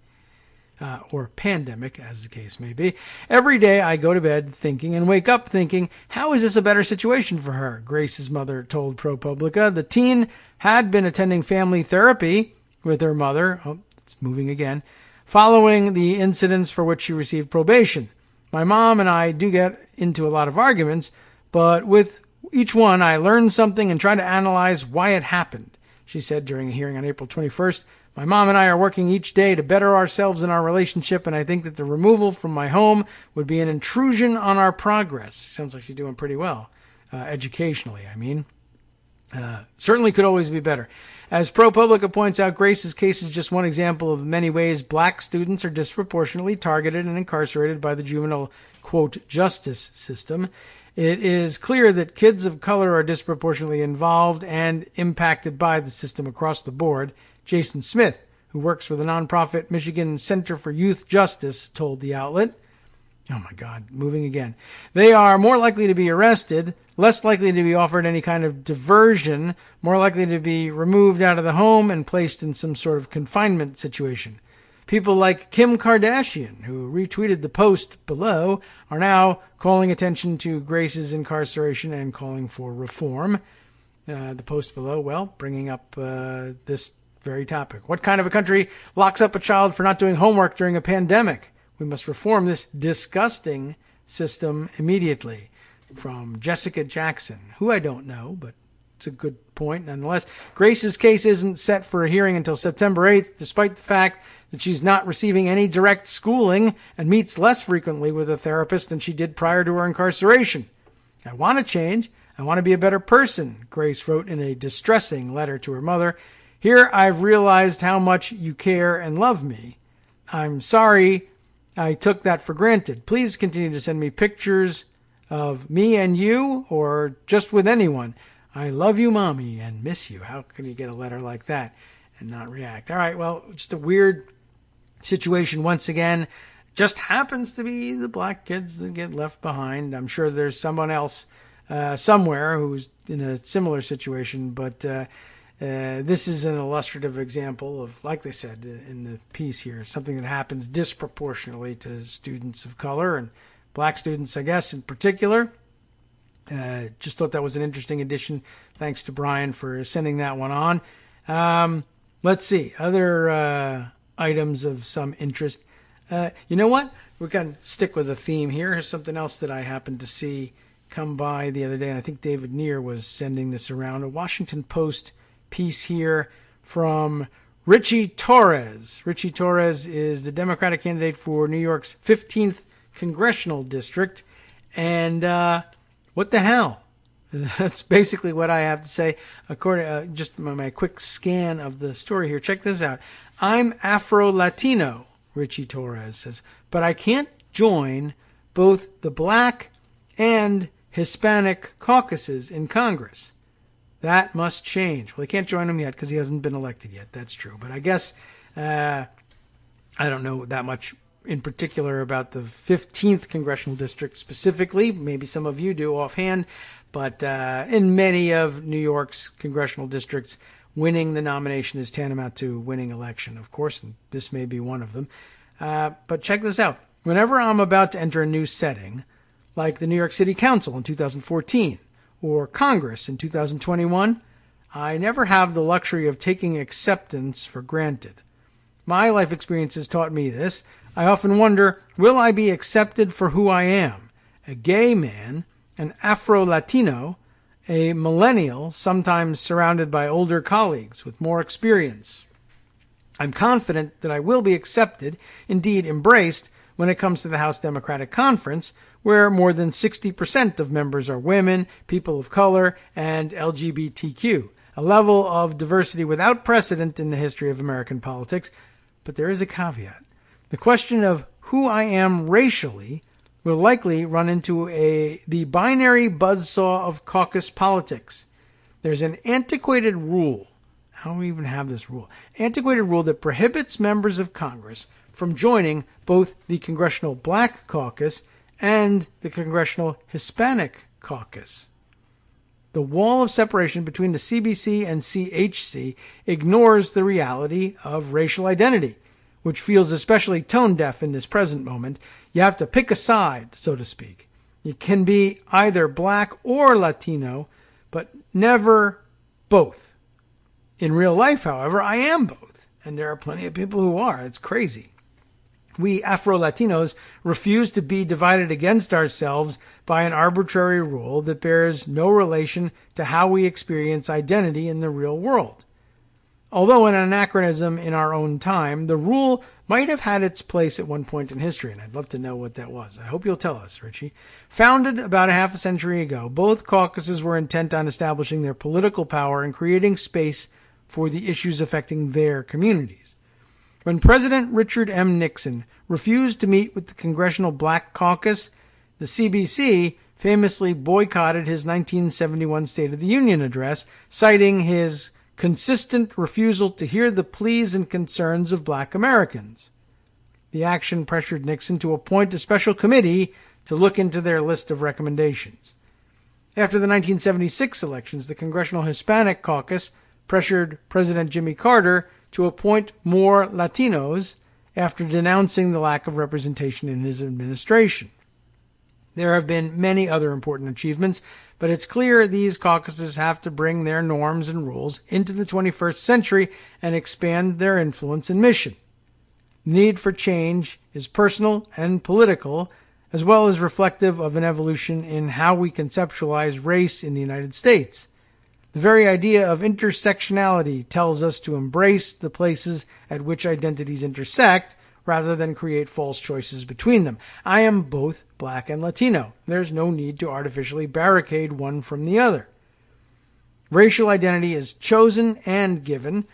or pandemic, as the case may be. Every day I go to bed thinking and wake up thinking, how is this a better situation for her? Grace's mother told ProPublica. The teen had been attending family therapy with her mother. Oh, it's moving again. Following the incidents for which she received probation. My mom and I do get into a lot of arguments, but with each one I learn something and try to analyze why it happened, she said during a hearing on April 21st. My mom and I are working each day to better ourselves in our relationship, and I think that the removal from my home would be an intrusion on our progress. Sounds like she's doing pretty well, educationally, I mean. Certainly could always be better. As ProPublica points out, Grace's case is just one example of many ways black students are disproportionately targeted and incarcerated by the juvenile, quote, justice system. It is clear that kids of color are disproportionately involved and impacted by the system across the board. Jason Smith, who works for the nonprofit Michigan Center for Youth Justice, told the outlet. Oh my God, moving again. They are more likely to be arrested, less likely to be offered any kind of diversion, more likely to be removed out of the home and placed in some sort of confinement situation. People like Kim Kardashian, who retweeted the post below, are now calling attention to Grace's incarceration and calling for reform. The post below, well, bringing up this very topic. What kind of a country locks up a child for not doing homework during a pandemic? We must reform this disgusting system immediately. From Jessica Jackson, who I don't know, but it's a good point nonetheless. Grace's case isn't set for a hearing until September 8th, despite the fact that she's not receiving any direct schooling and meets less frequently with a therapist than she did prior to her incarceration. I want to change. I want to be a better person, Grace wrote in a distressing letter to her mother. Here I've realized how much you care and love me. I'm sorry I took that for granted. Please continue to send me pictures of me and you or just with anyone. I love you, Mommy, and miss you. How can you get a letter like that and not react? All right, well, just a weird situation once again. Just happens to be the black kids that get left behind. I'm sure there's someone else somewhere who's in a similar situation, but this is an illustrative example of, like they said in the piece here, something that happens disproportionately to students of color and black students, I guess, in particular. Just thought that was an interesting addition. Thanks to Brian for sending that one on. Let's see. Other items of some interest. You know what? We can stick with a theme here. Here's something else that I happened to see come by the other day, and I think David Neer was sending this around. A Washington Post piece here from Richie Torres. Richie Torres is the Democratic candidate for New York's 15th congressional district. And what the hell? That's basically what I have to say. According just my quick scan of the story here. Check this out. I'm Afro-Latino, Richie Torres says, but I can't join both the black and Hispanic caucuses in Congress. That must change. Well, he can't join them yet because he hasn't been elected yet. That's true. But I guess I don't know that much in particular about the 15th congressional district specifically. Maybe some of you do offhand. But in many of New York's congressional districts, winning the nomination is tantamount to winning election, of course, and this may be one of them. But check this out. Whenever I'm about to enter a new setting, like the New York City Council in 2014, or Congress in 2021, I never have the luxury of taking acceptance for granted. My life experience has taught me this. I often wonder, will I be accepted for who I am? A gay man, an Afro-Latino, a millennial, sometimes surrounded by older colleagues with more experience. I'm confident that I will be accepted, indeed embraced, when it comes to the House Democratic Conference, where more than 60% of members are women, people of color, and LGBTQ, a level of diversity without precedent in the history of American politics. But there is a caveat. The question of who I am racially will likely run into the binary buzzsaw of caucus politics. There's an antiquated rule. How do we even have this rule? Antiquated rule that prohibits members of Congress from joining both the Congressional Black Caucus and the Congressional Hispanic Caucus. The wall of separation between the CBC and CHC ignores the reality of racial identity. which feels especially tone-deaf in this present moment. You have to pick a side, so to speak. You can be either black or Latino, but never both. In real life, however, I am both, and there are plenty of people who are. It's crazy. We Afro-Latinos refuse to be divided against ourselves by an arbitrary rule that bears no relation to how we experience identity in the real world. Although an anachronism in our own time, the rule might have had its place at one point in history, and I'd love to know what that was. I hope you'll tell us, Richie. Founded about a half a century ago, both caucuses were intent on establishing their political power and creating space for the issues affecting their communities. When President Richard M. Nixon refused to meet with the Congressional Black Caucus, the CBC famously boycotted his 1971 State of the Union address, citing his consistent refusal to hear the pleas and concerns of black Americans. The action pressured Nixon to appoint a special committee to look into their list of recommendations. After the 1976 elections, the Congressional Hispanic Caucus pressured President Jimmy Carter to appoint more Latinos after denouncing the lack of representation in his administration. There have been many other important achievements, but it's clear these caucuses have to bring their norms and rules into the 21st century and expand their influence and mission. The need for change is personal and political, as well as reflective of an evolution in how we conceptualize race in the United States. The very idea of intersectionality tells us to embrace the places at which identities intersect, rather than create false choices between them. I am both black and Latino. There's no need to artificially barricade one from the other. Racial identity is chosen and given.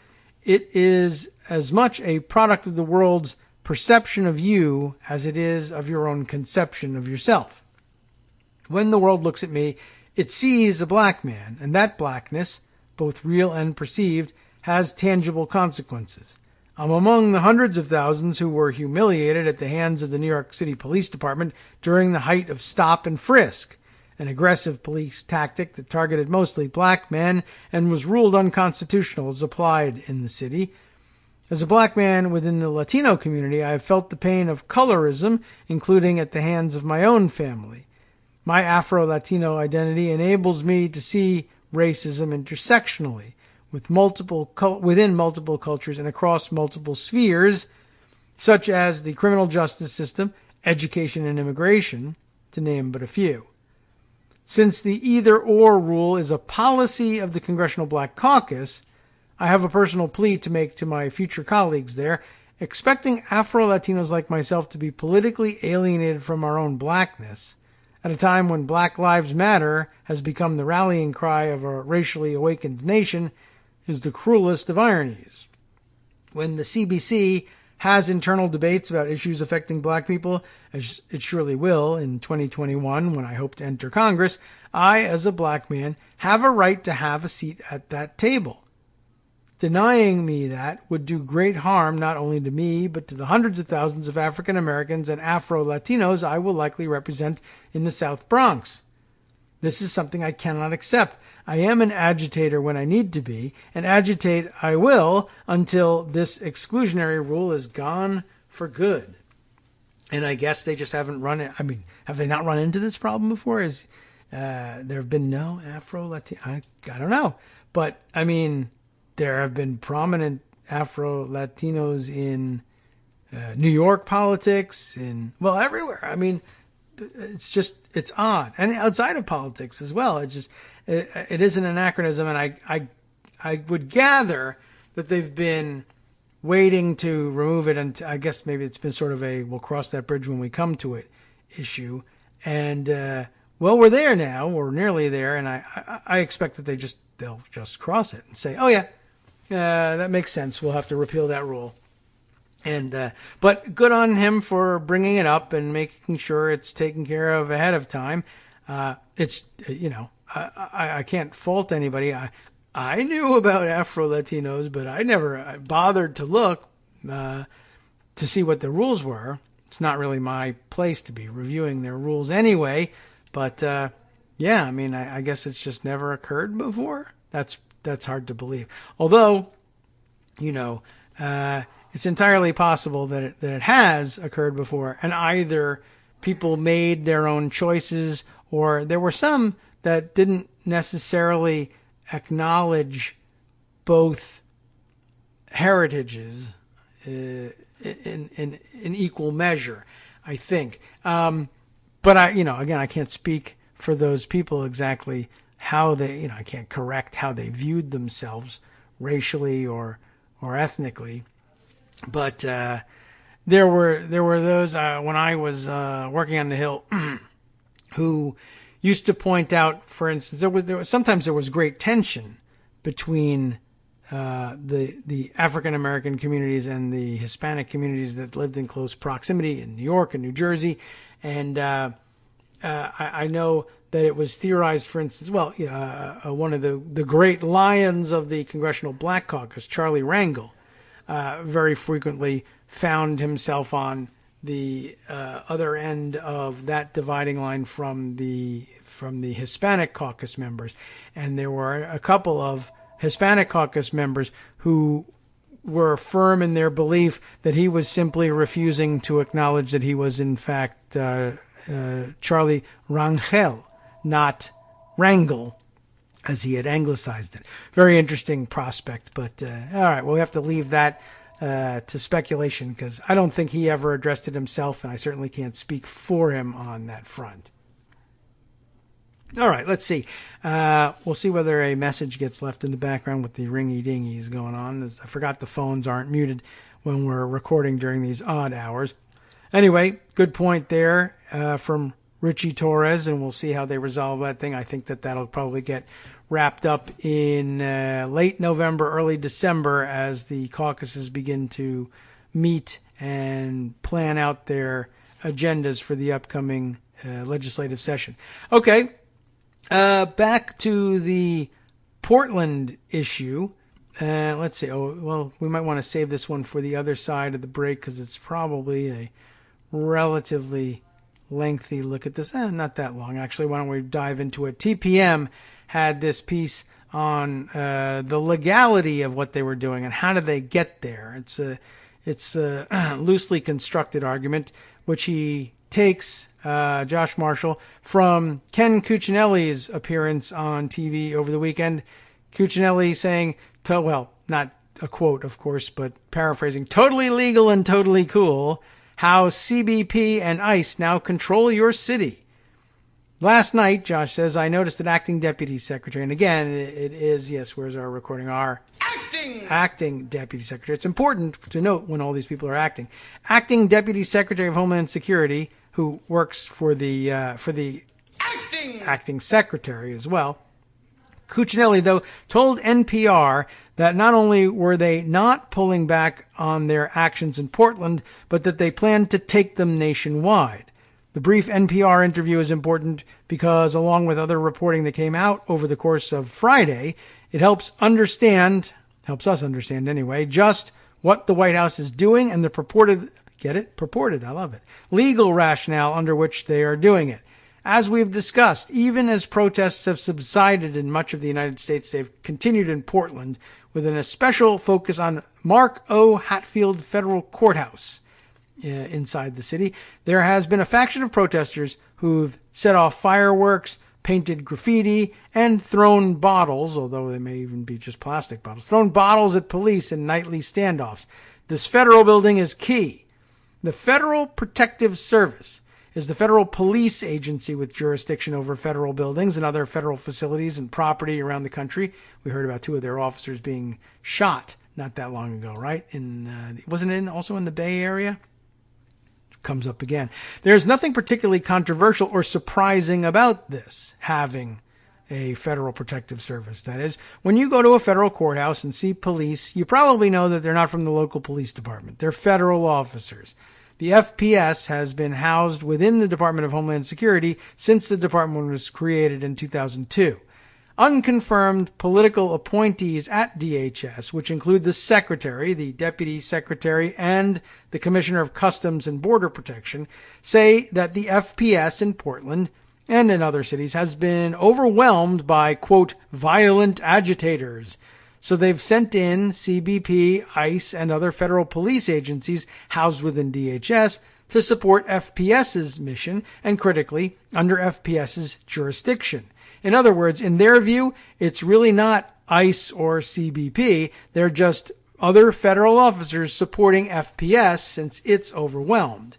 It is as much a product of the world's perception of you as it is of your own conception of yourself. When the world looks at me, it sees a black man, and that blackness, both real and perceived, has tangible consequences. I'm among the hundreds of thousands who were humiliated at the hands of the New York City Police Department during the height of stop and frisk, an aggressive police tactic that targeted mostly black men and was ruled unconstitutional as applied in the city. As a black man within the Latino community, I have felt the pain of colorism, including at the hands of my own family. My Afro-Latino identity enables me to see racism intersectionally, within multiple cultures and across multiple spheres, such as the criminal justice system, education, and immigration, to name but a few. Since the either-or rule is a policy of the Congressional Black Caucus, I have a personal plea to make to my future colleagues there, expecting Afro-Latinos like myself to be politically alienated from our own blackness, at a time when Black Lives Matter has become the rallying cry of a racially awakened nation, is the cruelest of ironies. When the CBC has internal debates about issues affecting black people, as it surely will in 2021 when I hope to enter Congress, I, as a black man, have a right to have a seat at that table. Denying me that would do great harm not only to me, but to the hundreds of thousands of African Americans and Afro-Latinos I will likely represent in the South Bronx. This is something I cannot accept. I am an agitator when I need to be, and agitate I will until this exclusionary rule is gone for good. And I guess they just haven't have they not run into this problem before? There have been no Afro-Latino? I don't know. But, there have been prominent Afro-Latinos in New York politics, everywhere. It's odd. And outside of politics as well. It is an anachronism, and I would gather that they've been waiting to remove it, and I guess maybe it's been sort of a we'll cross that bridge when we come to it issue. And, we're there now, we're nearly there, and I expect that they'll just cross it and say, oh yeah, that makes sense. We'll have to repeal that rule. And but good on him for bringing it up and making sure it's taken care of ahead of time. I can't fault anybody. I knew about Afro-Latinos, but I never bothered to look to see what the rules were. It's not really my place to be reviewing their rules anyway. But I guess it's just never occurred before. That's hard to believe. Although, in it's entirely possible that it has occurred before, and either people made their own choices, or there were some that didn't necessarily acknowledge both heritages in equal measure, I think. But I can't speak for those people exactly how they, I can't correct how they viewed themselves racially or ethnically. But there were those when I was working on the Hill who used to point out, for instance, sometimes there was great tension between the African American communities and the Hispanic communities that lived in close proximity in New York and New Jersey, and I know that it was theorized, for instance, one of the great lions of the Congressional Black Caucus, Charlie Rangel, very frequently found himself on the other end of that dividing line from the Hispanic caucus members, and there were a couple of Hispanic caucus members who were firm in their belief that he was simply refusing to acknowledge that he was in fact Charlie Rangel, not Rangel, as he had anglicized it. Very interesting prospect, but all right, we'll have to leave that to speculation, because I don't think he ever addressed it himself, and I certainly can't speak for him on that front. All right, let's see. We'll see whether a message gets left in the background with the ringy-dingies going on. I forgot the phones aren't muted when we're recording during these odd hours. Anyway, good point there from Richie Torres, and we'll see how they resolve that thing. I think that'll probably get wrapped up in late November, early December, as the caucuses begin to meet and plan out their agendas for the upcoming legislative session. Okay, back to the Portland issue. Let's see. We might want to save this one for the other side of the break, because it's probably a relatively lengthy look at this. Not that long, actually. Why don't we dive into it? TPM had this piece on the legality of what they were doing and how did they get there. It's a loosely constructed argument, which he takes, Josh Marshall, from Ken Cuccinelli's appearance on TV over the weekend. Cuccinelli saying, not a quote, of course, but paraphrasing, "Totally legal and totally cool. How CBP and ICE now control your city." Last night, Josh says, I noticed an acting deputy secretary, and again, it is, yes, where's our recording? Our acting deputy secretary. It's important to note when all these people are acting. Acting deputy secretary of Homeland Security, who works for the acting secretary as well. Cuccinelli, though, told NPR that not only were they not pulling back on their actions in Portland, but that they planned to take them nationwide. The brief NPR interview is important because, along with other reporting that came out over the course of Friday, it helps us understand anyway, just what the White House is doing and the purported, I love it, legal rationale under which they are doing it. As we've discussed, even as protests have subsided in much of the United States, they've continued in Portland with an especial focus on Mark O. Hatfield Federal Courthouse inside the city. There has been a faction of protesters who've set off fireworks, painted graffiti, and thrown bottles, although they may even be just plastic bottles, thrown bottles at police in nightly standoffs. This federal building is key. The Federal Protective Service is the federal police agency with jurisdiction over federal buildings and other federal facilities and property around the country. We heard about 2 of their officers being shot not that long ago, right? Wasn't it also in the Bay Area? Comes up again. There's nothing particularly controversial or surprising about this, having a federal protective service. That is, when you go to a federal courthouse and see police, you probably know that they're not from the local police department. They're federal officers. The FPS has been housed within the Department of Homeland Security since the department was created in 2002. Unconfirmed political appointees at DHS, which include the secretary, the deputy secretary, and the commissioner of Customs and Border Protection, say that the FPS in Portland and in other cities has been overwhelmed by, quote, violent agitators. So they've sent in CBP, ICE, and other federal police agencies housed within DHS to support FPS's mission and, critically, under FPS's jurisdiction. In other words, in their view, it's really not ICE or CBP. They're just other federal officers supporting FPS since it's overwhelmed.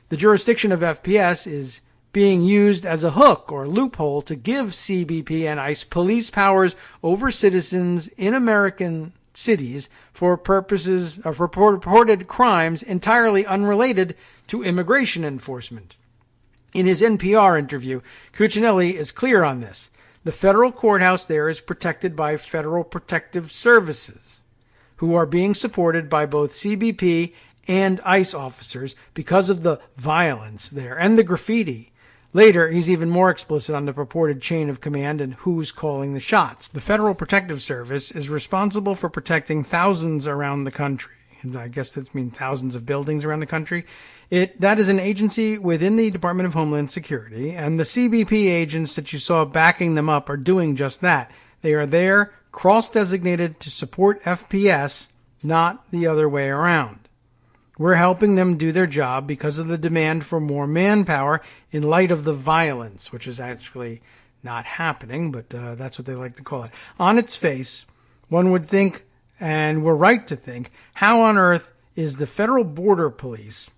The jurisdiction of FPS is being used as a hook or loophole to give CBP and ICE police powers over citizens in American cities for purposes of reported crimes entirely unrelated to immigration enforcement. In his NPR interview, Cuccinelli is clear on this. The federal courthouse there is protected by Federal Protective Services, who are being supported by both CBP and ICE officers because of the violence there and the graffiti. Later, he's even more explicit on the purported chain of command and who's calling the shots. The Federal Protective Service is responsible for protecting thousands around the country. And I guess that means thousands of buildings around the country. That is an agency within the Department of Homeland Security, and the CBP agents that you saw backing them up are doing just that. They are there, cross-designated to support FPS, not the other way around. We're helping them do their job because of the demand for more manpower in light of the violence, which is actually not happening, but that's what they like to call it. On its face, one would think, and we're right to think, how on earth is the Federal Border Police,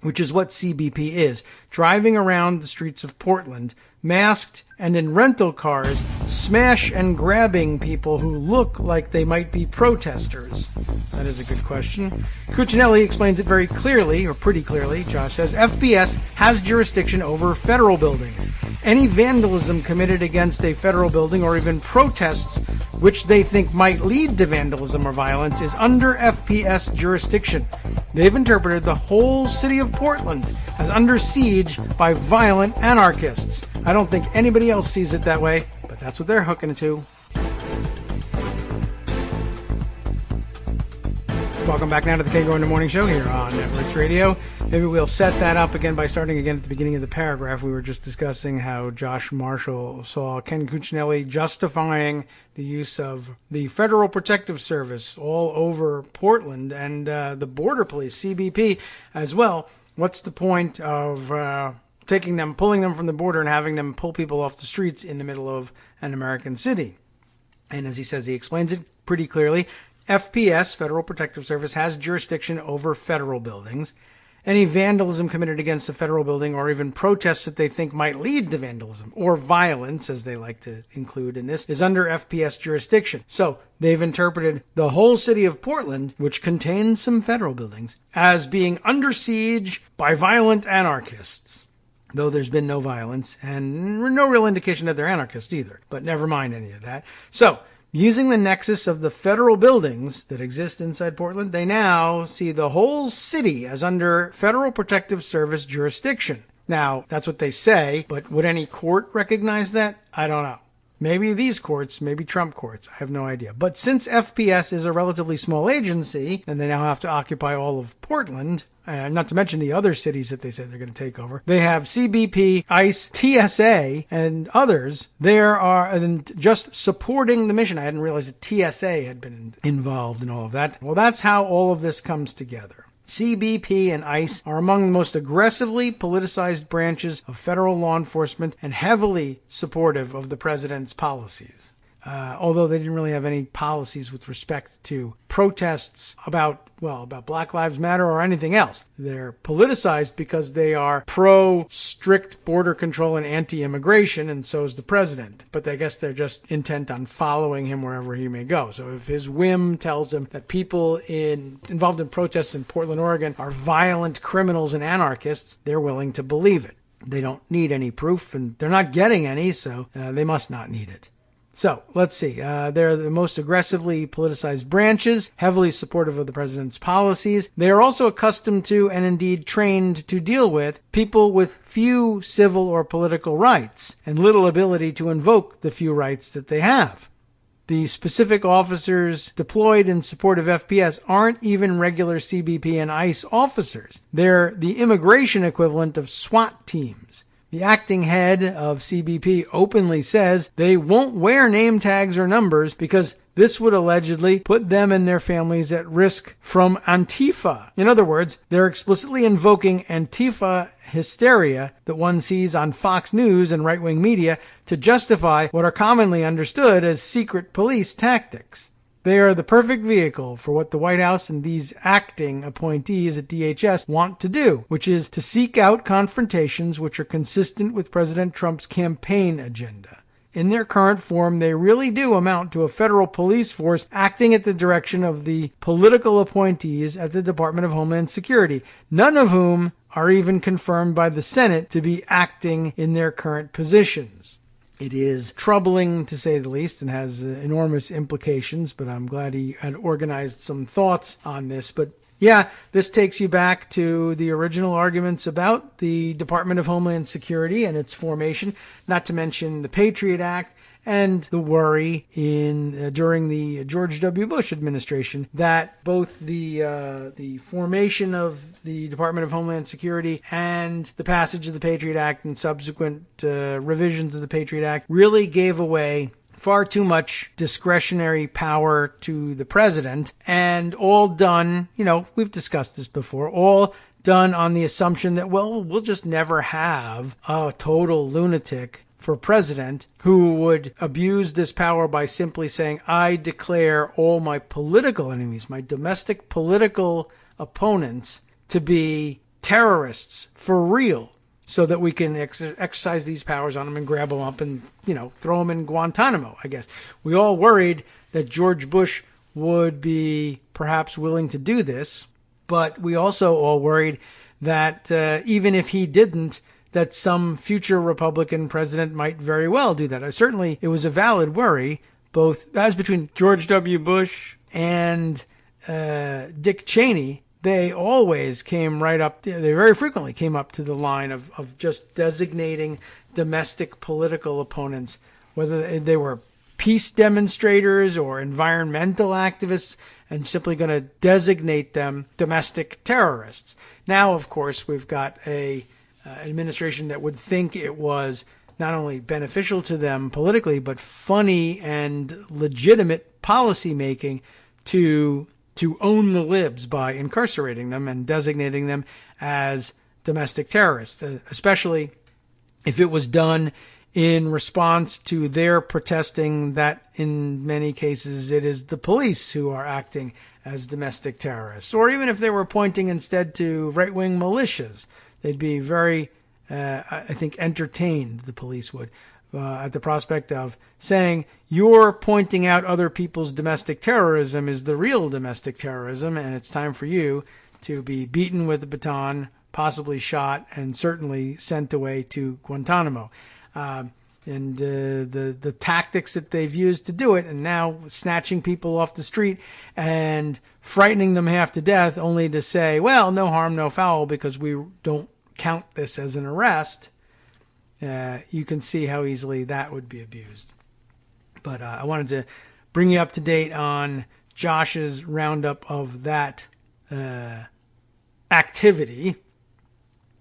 which is what CBP is, driving around the streets of Portland, masked and in rental cars, smash and grabbing people who look like they might be protesters? That is a good question. Cuccinelli explains it very clearly, or pretty clearly, Josh says. FPS has jurisdiction over federal buildings. Any vandalism committed against a federal building or even protests which they think might lead to vandalism or violence is under FPS jurisdiction. They've interpreted the whole city of Portland as under siege by violent anarchists. I don't think anybody else sees it that way, but that's what they're hooking it to. Welcome back now to the Kagro in the Morning Show here on Networks Radio. Maybe we'll set that up again by starting again at the beginning of the paragraph. We were just discussing how Josh Marshall saw Ken Cuccinelli justifying the use of the Federal Protective Service all over Portland and the Border Police, CBP, as well. What's the point of pulling them from the border and having them pull people off the streets in the middle of an American city? And as he says, he explains it pretty clearly. FPS, Federal Protective Service, has jurisdiction over federal buildings. Any vandalism committed against a federal building or even protests that they think might lead to vandalism or violence, as they like to include in this, is under FPS jurisdiction. So they've interpreted the whole city of Portland, which contains some federal buildings, as being under siege by violent anarchists. Though there's been no violence and no real indication that they're anarchists either. But never mind any of that. So, using the nexus of the federal buildings that exist inside Portland, they now see the whole city as under Federal Protective Service jurisdiction. Now, that's what they say, but would any court recognize that? I don't know. Maybe these courts, maybe Trump courts, I have no idea. But since FPS is a relatively small agency, and they now have to occupy all of Portland, not to mention the other cities that they say they're going to take over. They have CBP, ICE, TSA, and others. There are just supporting the mission. I hadn't realized that TSA had been involved in all of that. Well, that's how all of this comes together. CBP and ICE are among the most aggressively politicized branches of federal law enforcement and heavily supportive of the president's policies. Although they didn't really have any policies with respect to protests about Black Lives Matter or anything else. They're politicized because they are pro-strict border control and anti-immigration, and so is the president. But I guess they're just intent on following him wherever he may go. So if his whim tells him that people involved in protests in Portland, Oregon are violent criminals and anarchists, they're willing to believe it. They don't need any proof, and they're not getting any, so they must not need it. So, let's see. They're the most aggressively politicized branches, heavily supportive of the president's policies. They are also accustomed to, and indeed trained to deal with, people with few civil or political rights, and little ability to invoke the few rights that they have. The specific officers deployed in support of FPS aren't even regular CBP and ICE officers. They're the immigration equivalent of SWAT teams. The acting head of CBP openly says they won't wear name tags or numbers because This would allegedly put them and their families at risk from Antifa. In other words, they're explicitly invoking Antifa hysteria that one sees on Fox News and right-wing media to justify what are commonly understood as secret police tactics. They are the perfect vehicle for what the White House and these acting appointees at DHS want to do, which is to seek out confrontations which are consistent with President Trump's campaign agenda. In their current form, they really do amount to a federal police force acting at the direction of the political appointees at the Department of Homeland Security, none of whom are even confirmed by the Senate to be acting in their current positions. It is troubling, to say the least, and has enormous implications, but I'm glad he had organized some thoughts on this. But yeah, this takes you back to the original arguments about the Department of Homeland Security and its formation, not to mention the Patriot Act and the worry during the George W. Bush administration that both the formation of the Department of Homeland Security and the passage of the Patriot Act and subsequent revisions of the Patriot Act really gave away far too much discretionary power to the president, and all done, we've discussed this before, all done on the assumption that, well, we'll just never have a total lunatic for president who would abuse this power by simply saying, I declare all my political enemies, my domestic political opponents, to be terrorists for real, so that we can exercise these powers on them and grab them up and, throw them in Guantanamo, I guess. We all worried that George Bush would be perhaps willing to do this, but we also all worried that even if he didn't, that some future Republican president might very well do that. Certainly, it was a valid worry, both as between George W. Bush and Dick Cheney. They always came right up, they very frequently came up to the line of just designating domestic political opponents, whether they were peace demonstrators or environmental activists, and simply going to designate them domestic terrorists. Now, of course, we've got a administration that would think it was not only beneficial to them politically, but funny and legitimate policy making to own the libs by incarcerating them and designating them as domestic terrorists, especially if it was done in response to their protesting that in many cases it is the police who are acting as domestic terrorists, or even if they were pointing instead to right-wing militias. They'd be very, I think, entertained, the police would, at the prospect of saying, you're pointing out other people's domestic terrorism is the real domestic terrorism, and it's time for you to be beaten with a baton, possibly shot, and certainly sent away to Guantanamo. And the tactics that they've used to do it, and now snatching people off the street and frightening them half to death, only to say, well, no harm, no foul, because we don't count this as an arrest. You can see how easily that would be abused. But I wanted to bring you up to date on Josh's roundup of that activity.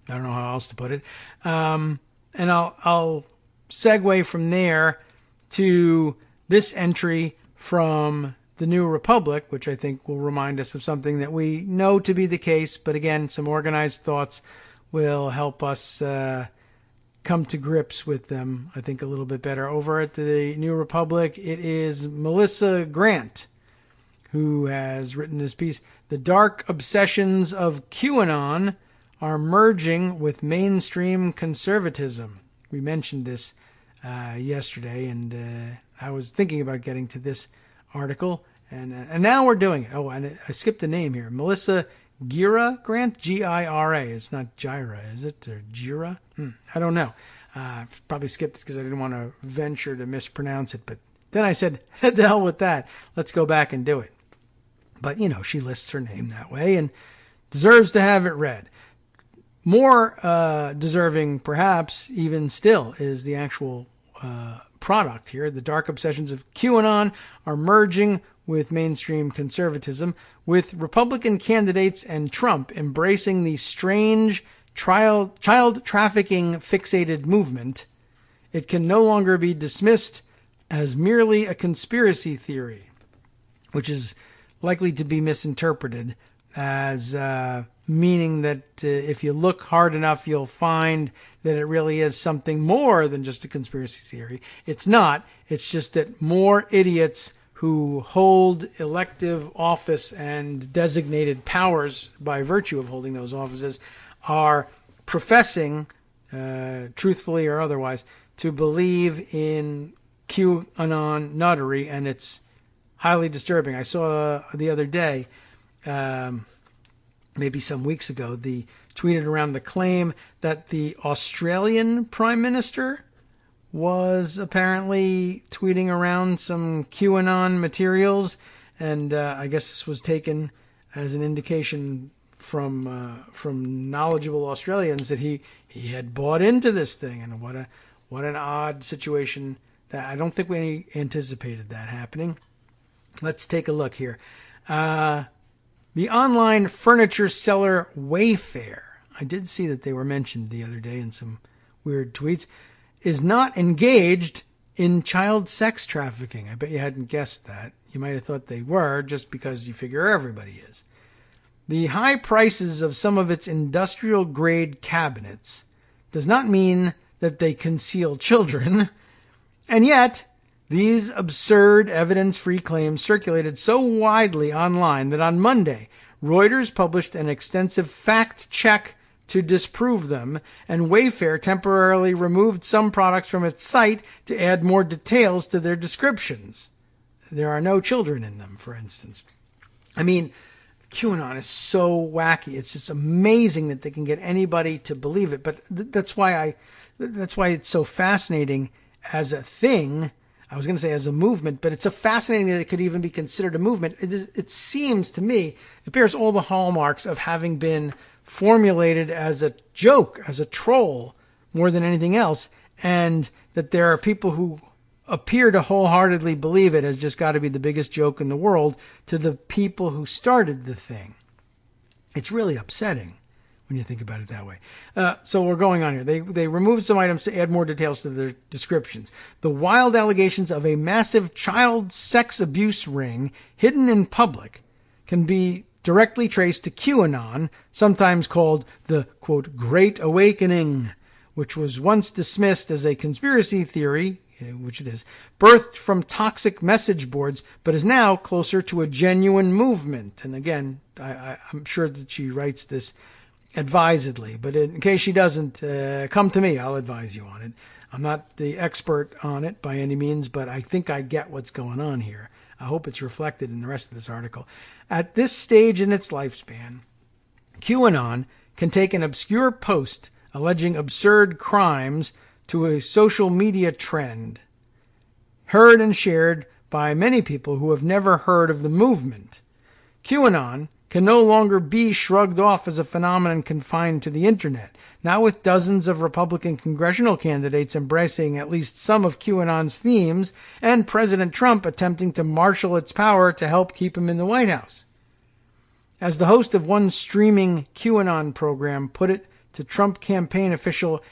I don't know how else to put it. And I'll segue from there to this entry from the New Republic, which I think will remind us of something that we know to be the case. But again, some organized thoughts will help us come to grips with them, I think, a little bit better. Over at the New Republic, it is Melissa Grant who has written this piece. The dark obsessions of QAnon are merging with mainstream conservatism. We mentioned this yesterday, and I was thinking about getting to this article, and now we're doing it. Oh, and I skipped the name here. Melissa Gira Grant, G-I-R-A. It's not Gyra, is it? Or Gira? I don't know. Probably skipped it because I didn't want to venture to mispronounce it. But then I said, head the hell with that. Let's go back and do it. But, she lists her name that way and deserves to have it read. More deserving, perhaps, even still, is the actual product here. The dark obsessions of QAnon are merging with mainstream conservatism, with Republican candidates and Trump embracing the strange child trafficking fixated movement. It can no longer be dismissed as merely a conspiracy theory. which is likely to be misinterpreted as meaning that if you look hard enough, you'll find that it really is something more than just a conspiracy theory. It's not. It's just that more idiots who hold elective office and designated powers by virtue of holding those offices are professing, truthfully or otherwise, to believe in QAnon nuttery, and it's highly disturbing. I saw the other day, maybe some weeks ago, tweeted around the claim that the Australian Prime Minister was apparently tweeting around some QAnon materials, and I guess this was taken as an indication from knowledgeable Australians that he had bought into this thing. And what an odd situation. That I don't think we anticipated that happening. Let's take a look here. The online furniture seller Wayfair, I did see that they were mentioned the other day in some weird tweets, is not engaged in child sex trafficking. I bet you hadn't guessed that. You might have thought they were, just because you figure everybody is. The high prices of some of its industrial-grade cabinets does not mean that they conceal children, and yet these absurd evidence-free claims circulated so widely online that on Monday, Reuters published an extensive fact check to disprove them, and Wayfair temporarily removed some products from its site to add more details to their descriptions. There are no children in them, for instance. I mean, QAnon is so wacky. It's just amazing that they can get anybody to believe it. But that's why it's so fascinating as a thing. I was going to say as a movement, but it's so fascinating that it could even be considered a movement. It seems to me, it bears all the hallmarks of having been formulated as a joke, as a troll, more than anything else, and that there are people who appear to wholeheartedly believe it has just got to be the biggest joke in the world to the people who started the thing. It's really upsetting when you think about it that way. So we're going on here. They removed some items to add more details to their descriptions. The wild allegations of a massive child sex abuse ring hidden in public can be directly traced to QAnon, sometimes called the, quote, Great Awakening, which was once dismissed as a conspiracy theory, which it is, birthed from toxic message boards, but is now closer to a genuine movement. And again, I'm sure that she writes this advisedly, but in case she doesn't, come to me. I'll advise you on it. I'm not the expert on it by any means, but I think I get what's going on here. I hope it's reflected in the rest of this article. At this stage in its lifespan, QAnon can take an obscure post alleging absurd crimes to a social media trend, heard and shared by many people who have never heard of the movement. QAnon can no longer be shrugged off as a phenomenon confined to the internet. Now with dozens of Republican congressional candidates embracing at least some of QAnon's themes, and President Trump attempting to marshal its power to help keep him in the White House. As the host of one streaming QAnon program put it to Trump campaign official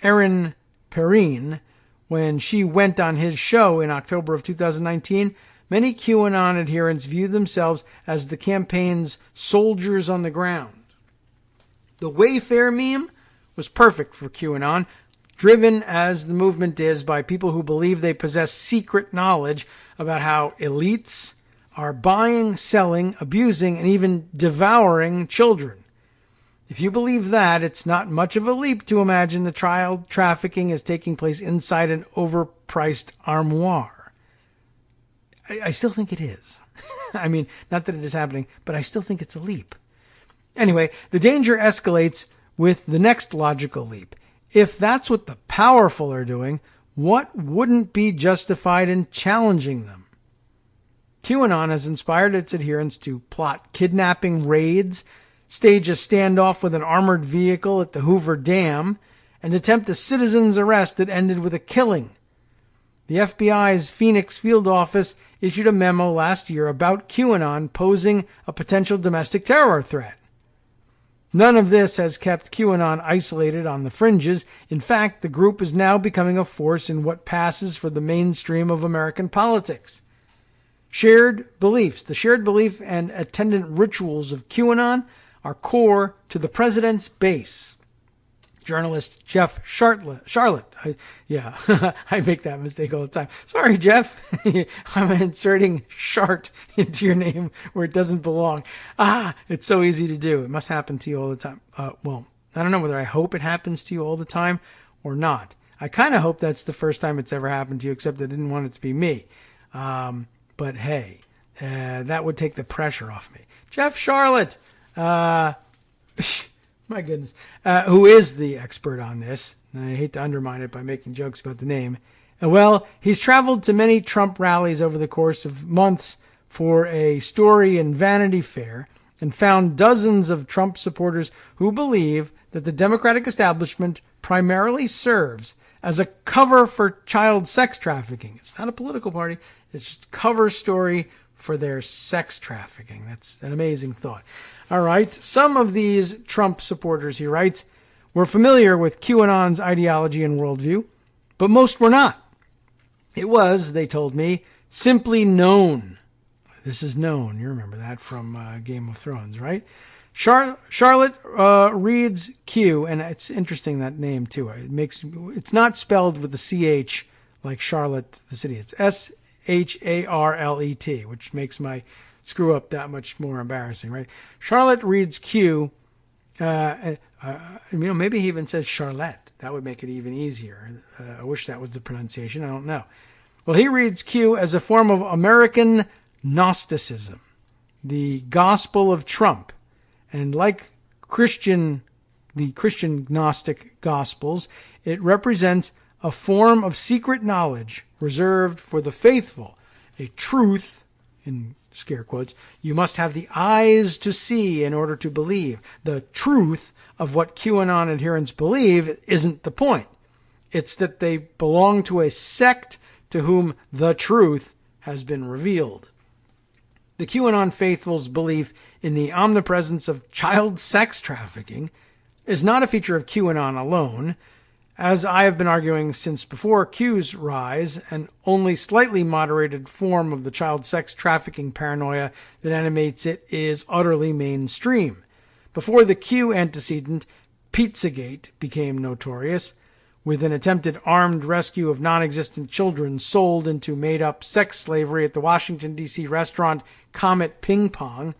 Erin Perrine when she went on his show in October of 2019, many QAnon adherents view themselves as the campaign's soldiers on the ground. The Wayfair meme was perfect for QAnon, driven as the movement is by people who believe they possess secret knowledge about how elites are buying, selling, abusing, and even devouring children. If you believe that, it's not much of a leap to imagine the child trafficking is taking place inside an overpriced armoire. I still think it is. I mean, not that it is happening, but I still think it's a leap. Anyway, the danger escalates with the next logical leap. If that's what the powerful are doing, what wouldn't be justified in challenging them? QAnon has inspired its adherents to plot kidnapping raids, stage a standoff with an armored vehicle at the Hoover Dam, and attempt a citizen's arrest that ended with a killing. The FBI's Phoenix field office issued a memo last year about QAnon posing a potential domestic terror threat. None of this has kept QAnon isolated on the fringes. In fact, the group is now becoming a force in what passes for the mainstream of American politics. Shared beliefs. The shared belief and attendant rituals of QAnon are core to the president's base. Journalist Jeff Charlotte. I make that mistake all the time. Sorry, Jeff. I'm inserting Shart into your name where it doesn't belong. It's so easy to do. It must happen to you all the time. Well, I don't know whether I hope it happens to you all the time or not. I kind of hope that's the first time it's ever happened to you, except I didn't want it to be me. But hey, that would take the pressure off me. Jeff Charlotte. My goodness. Who is the expert on this? I hate to undermine it by making jokes about the name. Well, he's traveled to many Trump rallies over the course of months for a story in Vanity Fair and found dozens of Trump supporters who believe that the Democratic establishment primarily serves as a cover for child sex trafficking. It's not a political party. It's just a cover story for their sex trafficking. That's an amazing thought. All right. Some of these Trump supporters, he writes, were familiar with QAnon's ideology and worldview, but most were not. It was, they told me, simply known. This is known. You remember that from Game of Thrones, right? Charlotte reads Q, and it's interesting, that name too. It's not spelled with the CH like Charlotte, the city. It's Sharlet, which makes my screw up that much more embarrassing, right? Charlotte reads Q. Maybe he even says Charlotte. That would make it even easier. I wish that was the pronunciation. I don't know. Well, he reads Q as a form of American Gnosticism, the gospel of Trump. And like the Christian Gnostic Gospels, it represents a form of secret knowledge reserved for the faithful, a truth, in scare quotes, you must have the eyes to see in order to believe. The truth of what QAnon adherents believe isn't the point. It's that they belong to a sect to whom the truth has been revealed. The QAnon faithful's belief in the omnipresence of child sex trafficking is not a feature of QAnon alone. As I have been arguing since before Q's rise, an only slightly moderated form of the child sex trafficking paranoia that animates it is utterly mainstream. Before the Q antecedent, Pizzagate, became notorious, with an attempted armed rescue of non-existent children sold into made-up sex slavery at the Washington, D.C. restaurant Comet Ping Pong,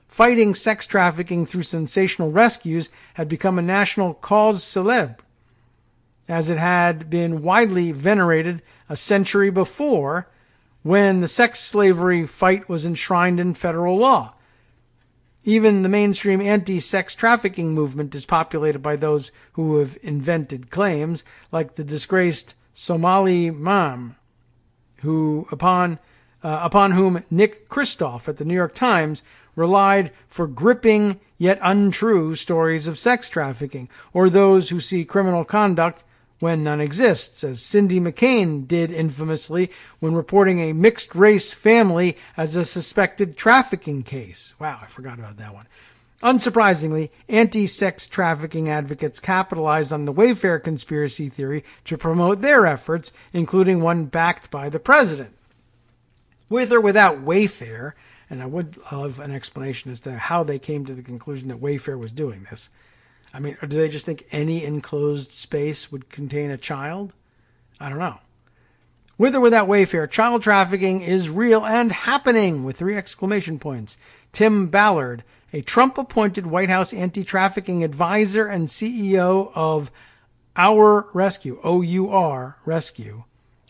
fighting sex trafficking through sensational rescues had become a national cause célèbre, as it had been widely venerated a century before when the sex slavery fight was enshrined in federal law. Even the mainstream anti-sex trafficking movement is populated by those who have invented claims, like the disgraced Somali Imam, upon whom Nick Kristof at the New York Times relied for gripping yet untrue stories of sex trafficking, or those who see criminal conduct when none exists, as Cindy McCain did infamously when reporting a mixed-race family as a suspected trafficking case. Wow, I forgot about that one. Unsurprisingly, anti-sex trafficking advocates capitalized on the Wayfair conspiracy theory to promote their efforts, including one backed by the president. With or without Wayfair, and I would love an explanation as to how they came to the conclusion that Wayfair was doing this. I mean, or do they just think any enclosed space would contain a child? I don't know. With or without Wayfair, child trafficking is real and happening, with 3 exclamation points. Tim Ballard, a Trump-appointed White House anti-trafficking advisor and CEO of Our Rescue, O-U-R, Rescue.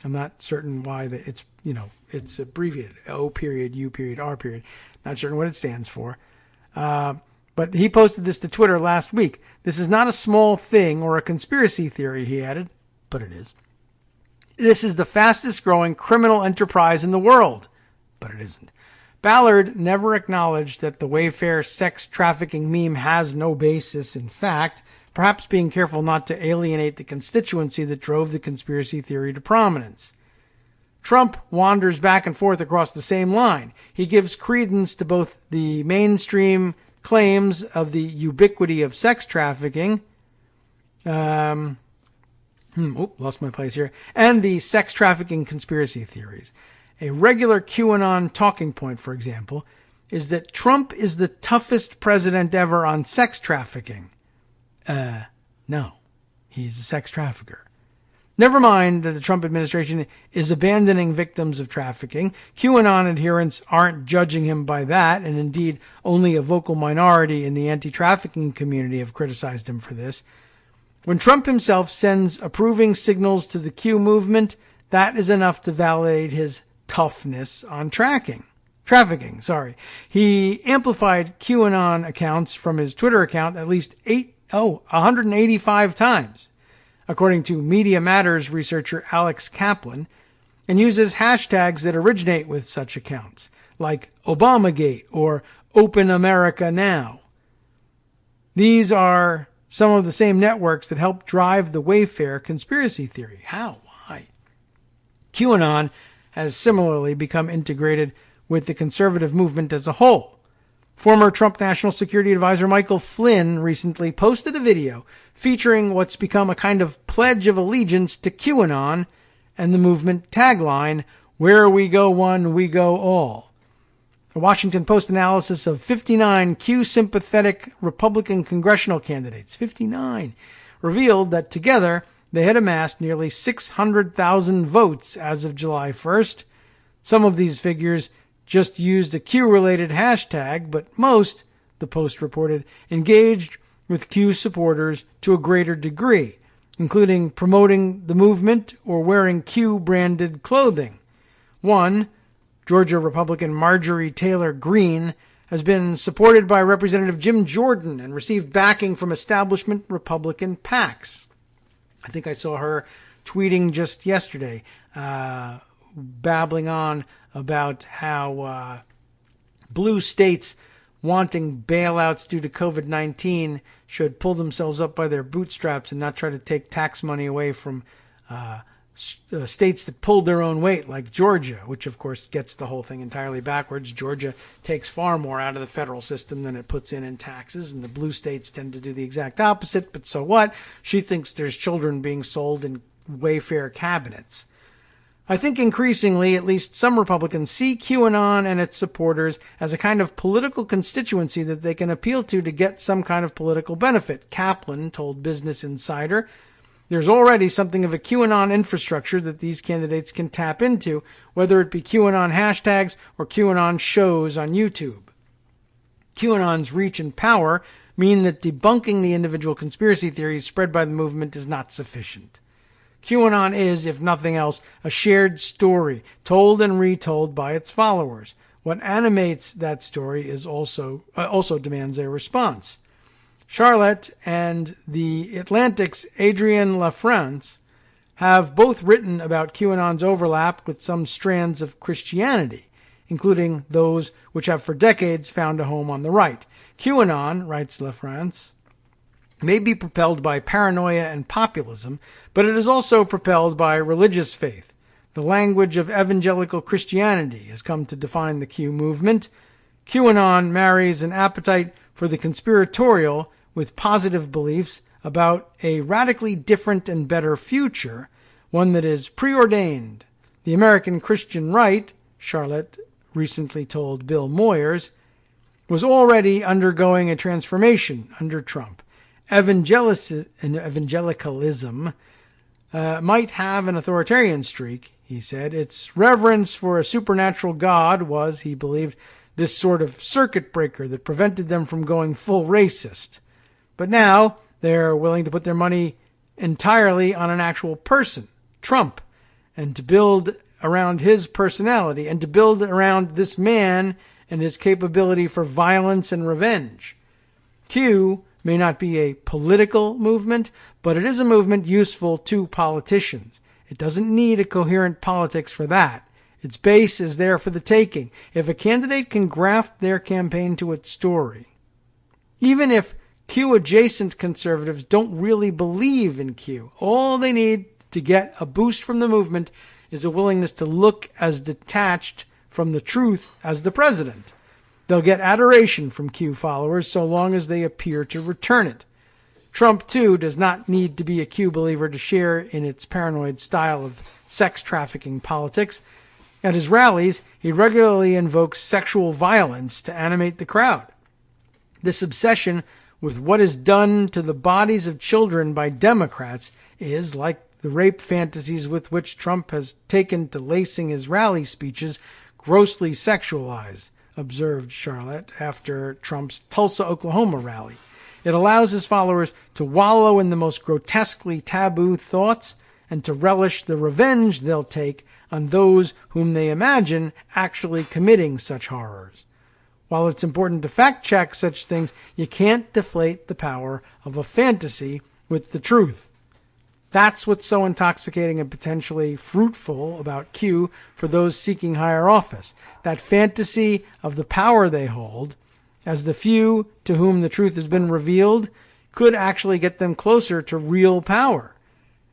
I'm not certain why it's abbreviated, O.U.R. Not certain what it stands for. But he posted this to Twitter last week. This is not a small thing or a conspiracy theory, he added, but it is. This is the fastest growing criminal enterprise in the world, but it isn't. Ballard never acknowledged that the Wayfair sex trafficking meme has no basis in fact, perhaps being careful not to alienate the constituency that drove the conspiracy theory to prominence. Trump wanders back and forth across the same line. He gives credence to both the mainstream claims of the ubiquity of sex trafficking, lost my place here, and the sex trafficking conspiracy theories. A regular QAnon talking point, for example, is that Trump is the toughest president ever on sex trafficking. No, he's a sex trafficker. Never mind that the Trump administration is abandoning victims of trafficking. QAnon adherents aren't judging him by that, and indeed only a vocal minority in the anti-trafficking community have criticized him for this. When Trump himself sends approving signals to the Q movement, that is enough to validate his toughness on trafficking. He amplified QAnon accounts from his Twitter account at least 185 times, according to Media Matters researcher Alex Kaplan, and uses hashtags that originate with such accounts, like Obamagate or Open America Now. These are some of the same networks that helped drive the Wayfair conspiracy theory. How? Why? QAnon has similarly become integrated with the conservative movement as a whole. Former Trump National Security Advisor Michael Flynn recently posted a video featuring what's become a kind of pledge of allegiance to QAnon and the movement tagline, "Where we go one, we go all." A Washington Post analysis of 59 Q-sympathetic Republican congressional candidates, 59, revealed that together they had amassed nearly 600,000 votes as of July 1st. Some of these figures just used a Q-related hashtag, but most, the Post reported, engaged with Q supporters to a greater degree, including promoting the movement or wearing Q-branded clothing. One, Georgia Republican Marjorie Taylor Greene, has been supported by Representative Jim Jordan and received backing from establishment Republican PACs. I think I saw her tweeting just yesterday, babbling on about how blue states wanting bailouts due to COVID-19 should pull themselves up by their bootstraps and not try to take tax money away from states that pulled their own weight, like Georgia, which of course gets the whole thing entirely backwards. Georgia takes far more out of the federal system than it puts in taxes, and the blue states tend to do the exact opposite, but so what? She thinks there's children being sold in Wayfair cabinets. I think increasingly, at least some Republicans see QAnon and its supporters as a kind of political constituency that they can appeal to get some kind of political benefit. Kaplan told Business Insider, "There's already something of a QAnon infrastructure that these candidates can tap into, whether it be QAnon hashtags or QAnon shows on YouTube. QAnon's reach and power mean that debunking the individual conspiracy theories spread by the movement is not sufficient. QAnon is, if nothing else, a shared story, told and retold by its followers. What animates that story is also demands a response." Charlotte and The Atlantic's Adrienne LaFrance have both written about QAnon's overlap with some strands of Christianity, including those which have for decades found a home on the right. QAnon, writes LaFrance, may be propelled by paranoia and populism, but it is also propelled by religious faith. The language of evangelical Christianity has come to define the Q movement. QAnon marries an appetite for the conspiratorial with positive beliefs about a radically different and better future, one that is preordained. The American Christian right, Charlotte recently told Bill Moyers, was already undergoing a transformation under Trump. Evangelicalism might have an authoritarian streak, he said. Its reverence for a supernatural God was, he believed, this sort of circuit breaker that prevented them from going full racist. But now they're willing to put their money entirely on an actual person, Trump, and to build around his personality and to build around this man and his capability for violence and revenge. Q may not be a political movement, but it is a movement useful to politicians. It doesn't need a coherent politics for that. Its base is there for the taking. If a candidate can graft their campaign to its story, even if Q-adjacent conservatives don't really believe in Q, all they need to get a boost from the movement is a willingness to look as detached from the truth as the president. They'll get adoration from Q followers so long as they appear to return it. Trump, too, does not need to be a Q believer to share in its paranoid style of sex trafficking politics. At his rallies, he regularly invokes sexual violence to animate the crowd. This obsession with what is done to the bodies of children by Democrats is, like the rape fantasies with which Trump has taken to lacing his rally speeches, grossly sexualized, observed Charlotte after Trump's Tulsa, Oklahoma rally. It allows his followers to wallow in the most grotesquely taboo thoughts and to relish the revenge they'll take on those whom they imagine actually committing such horrors. While it's important to fact-check such things, you can't deflate the power of a fantasy with the truth. That's what's so intoxicating and potentially fruitful about Q for those seeking higher office. That fantasy of the power they hold, as the few to whom the truth has been revealed, could actually get them closer to real power.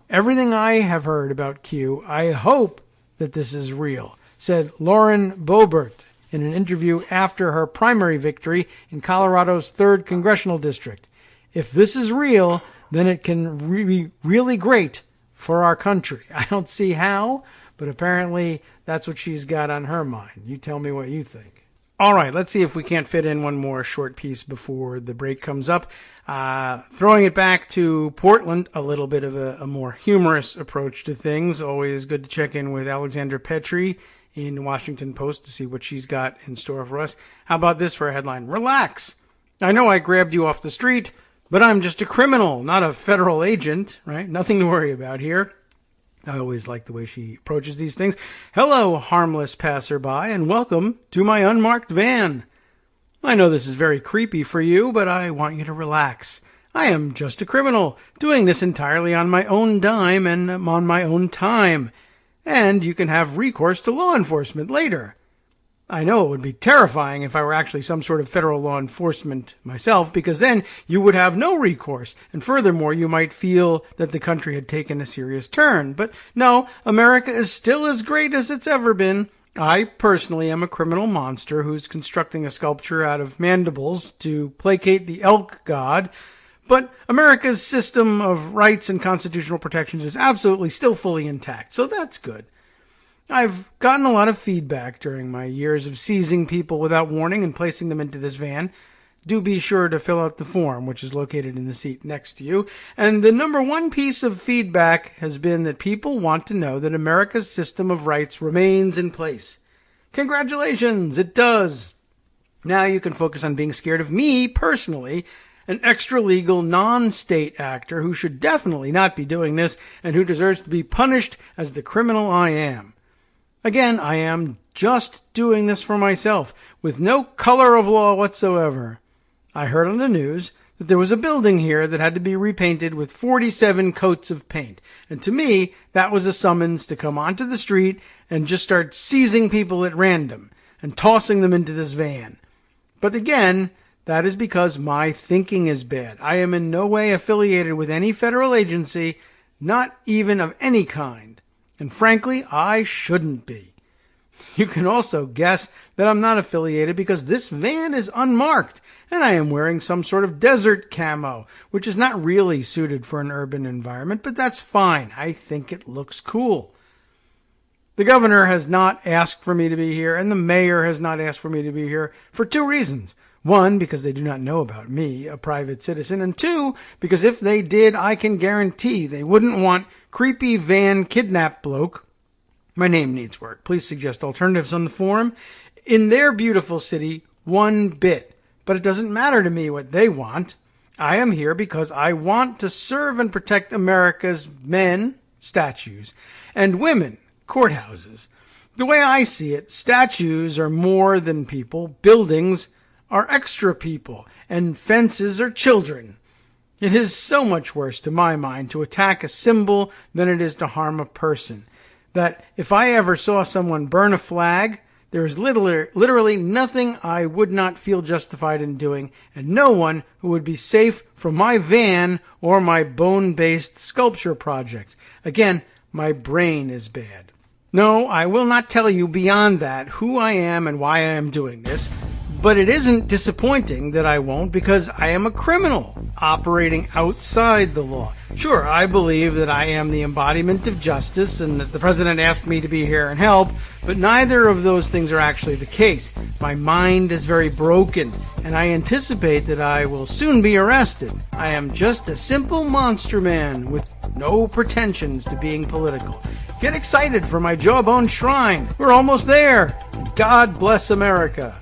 Everything I have heard about Q, I hope that this is real, said Lauren Boebert in an interview after her primary victory in Colorado's 3rd Congressional District. If this is real, then it can be really great for our country. I don't see how, but apparently that's what she's got on her mind. You tell me what you think. All right, let's see if we can't fit in one more short piece before the break comes up. Throwing it back to Portland, a little bit of a more humorous approach to things. Always good to check in with Alexandra Petri in the Washington Post to see what she's got in store for us. How about this for a headline? Relax. I know I grabbed you off the street, but I'm just a criminal, not a federal agent, right? Nothing to worry about here. I always like the way she approaches these things. Hello, harmless passerby, and welcome to my unmarked van. I know this is very creepy for you, but I want you to relax. I am just a criminal, doing this entirely on my own dime and on my own time. And you can have recourse to law enforcement later. I know it would be terrifying if I were actually some sort of federal law enforcement myself, because then you would have no recourse. And furthermore, you might feel that the country had taken a serious turn. But no, America is still as great as it's ever been. I personally am a criminal monster who's constructing a sculpture out of mandibles to placate the elk god. But America's system of rights and constitutional protections is absolutely still fully intact. So that's good. I've gotten a lot of feedback during my years of seizing people without warning and placing them into this van. Do be sure to fill out the form, which is located in the seat next to you. And the number one piece of feedback has been that people want to know that America's system of rights remains in place. Congratulations, it does. Now you can focus on being scared of me personally, an extra-legal, non-state actor who should definitely not be doing this and who deserves to be punished as the criminal I am. Again, I am just doing this for myself, with no color of law whatsoever. I heard on the news that there was a building here that had to be repainted with 47 coats of paint. And to me, that was a summons to come onto the street and just start seizing people at random and tossing them into this van. But again, that is because my thinking is bad. I am in no way affiliated with any federal agency, not even of any kind. And frankly, I shouldn't be. You can also guess that I'm not affiliated because this van is unmarked and I am wearing some sort of desert camo, which is not really suited for an urban environment, but that's fine. I think it looks cool. The governor has not asked for me to be here, and the mayor has not asked for me to be here for two reasons. One, because they do not know about me, a private citizen, and two, because if they did, I can guarantee they wouldn't want creepy van kidnap bloke. My name needs work. Please suggest alternatives on the forum. In their beautiful city, one bit. But it doesn't matter to me what they want. I am here because I want to serve and protect America's men, statues, and women, courthouses. The way I see it, statues are more than people, buildings are extra people, and fences are children. It is so much worse, to my mind, to attack a symbol than it is to harm a person. That if I ever saw someone burn a flag, there is literally nothing I would not feel justified in doing, and no one who would be safe from my van or my bone-based sculpture projects. Again, my brain is bad. No, I will not tell you beyond that who I am and why I am doing this. But it isn't disappointing that I won't, because I am a criminal operating outside the law. Sure, I believe that I am the embodiment of justice and that the president asked me to be here and help, but neither of those things are actually the case. My mind is very broken, and I anticipate that I will soon be arrested. I am just a simple monster man with no pretensions to being political. Get excited for my jawbone shrine. We're almost there. God bless America.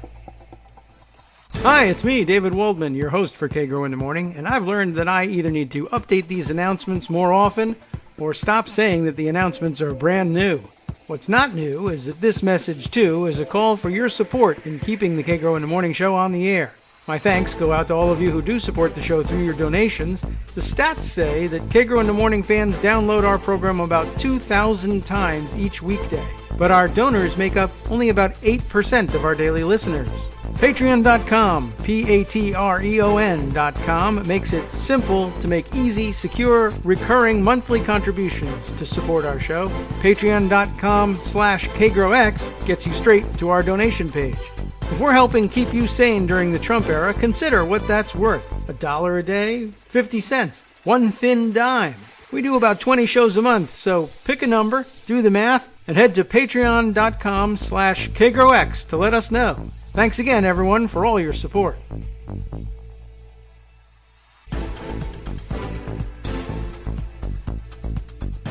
Hi, it's me, David Waldman, your host for Kagro in the Morning, and I've learned that I either need to update these announcements more often or stop saying that the announcements are brand new. What's not new is that this message, too, is a call for your support in keeping the Kagro in the Morning show on the air. My thanks go out to all of you who do support the show through your donations. The stats say that Kagro in the Morning fans download our program about 2,000 times each weekday, but our donors make up only about 8% of our daily listeners. Patreon.com, Patreon.com, makes it simple to make easy, secure, recurring monthly contributions to support our show. Patreon.com/KagroX gets you straight to our donation page. If we're helping keep you sane during the Trump era, consider what that's worth. $1 a day? 50 cents? One thin dime? We do about 20 shows a month, so pick a number, do the math, and head to Patreon.com/KagroX to let us know. Thanks again, everyone, for all your support.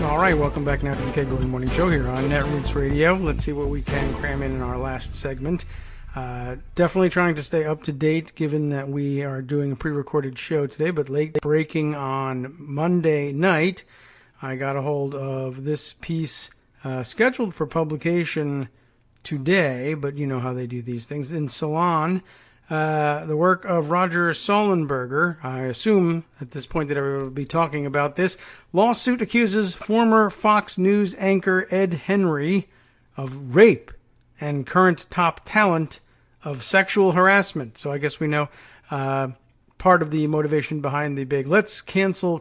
All right, welcome back now to the Kagro in the Morning Show here on Netroots Radio. Let's see what we can cram in our last segment. Definitely trying to stay up to date, given that we are doing a pre-recorded show today, but late breaking on Monday night, I got a hold of this piece scheduled for publication today, but you know how they do these things. In Salon, the work of Roger Sollenberger. I assume at this point that everyone will be talking about this. Lawsuit accuses former Fox News anchor Ed Henry of rape and current top talent of sexual harassment. So I guess we know part of the motivation behind the big let's cancel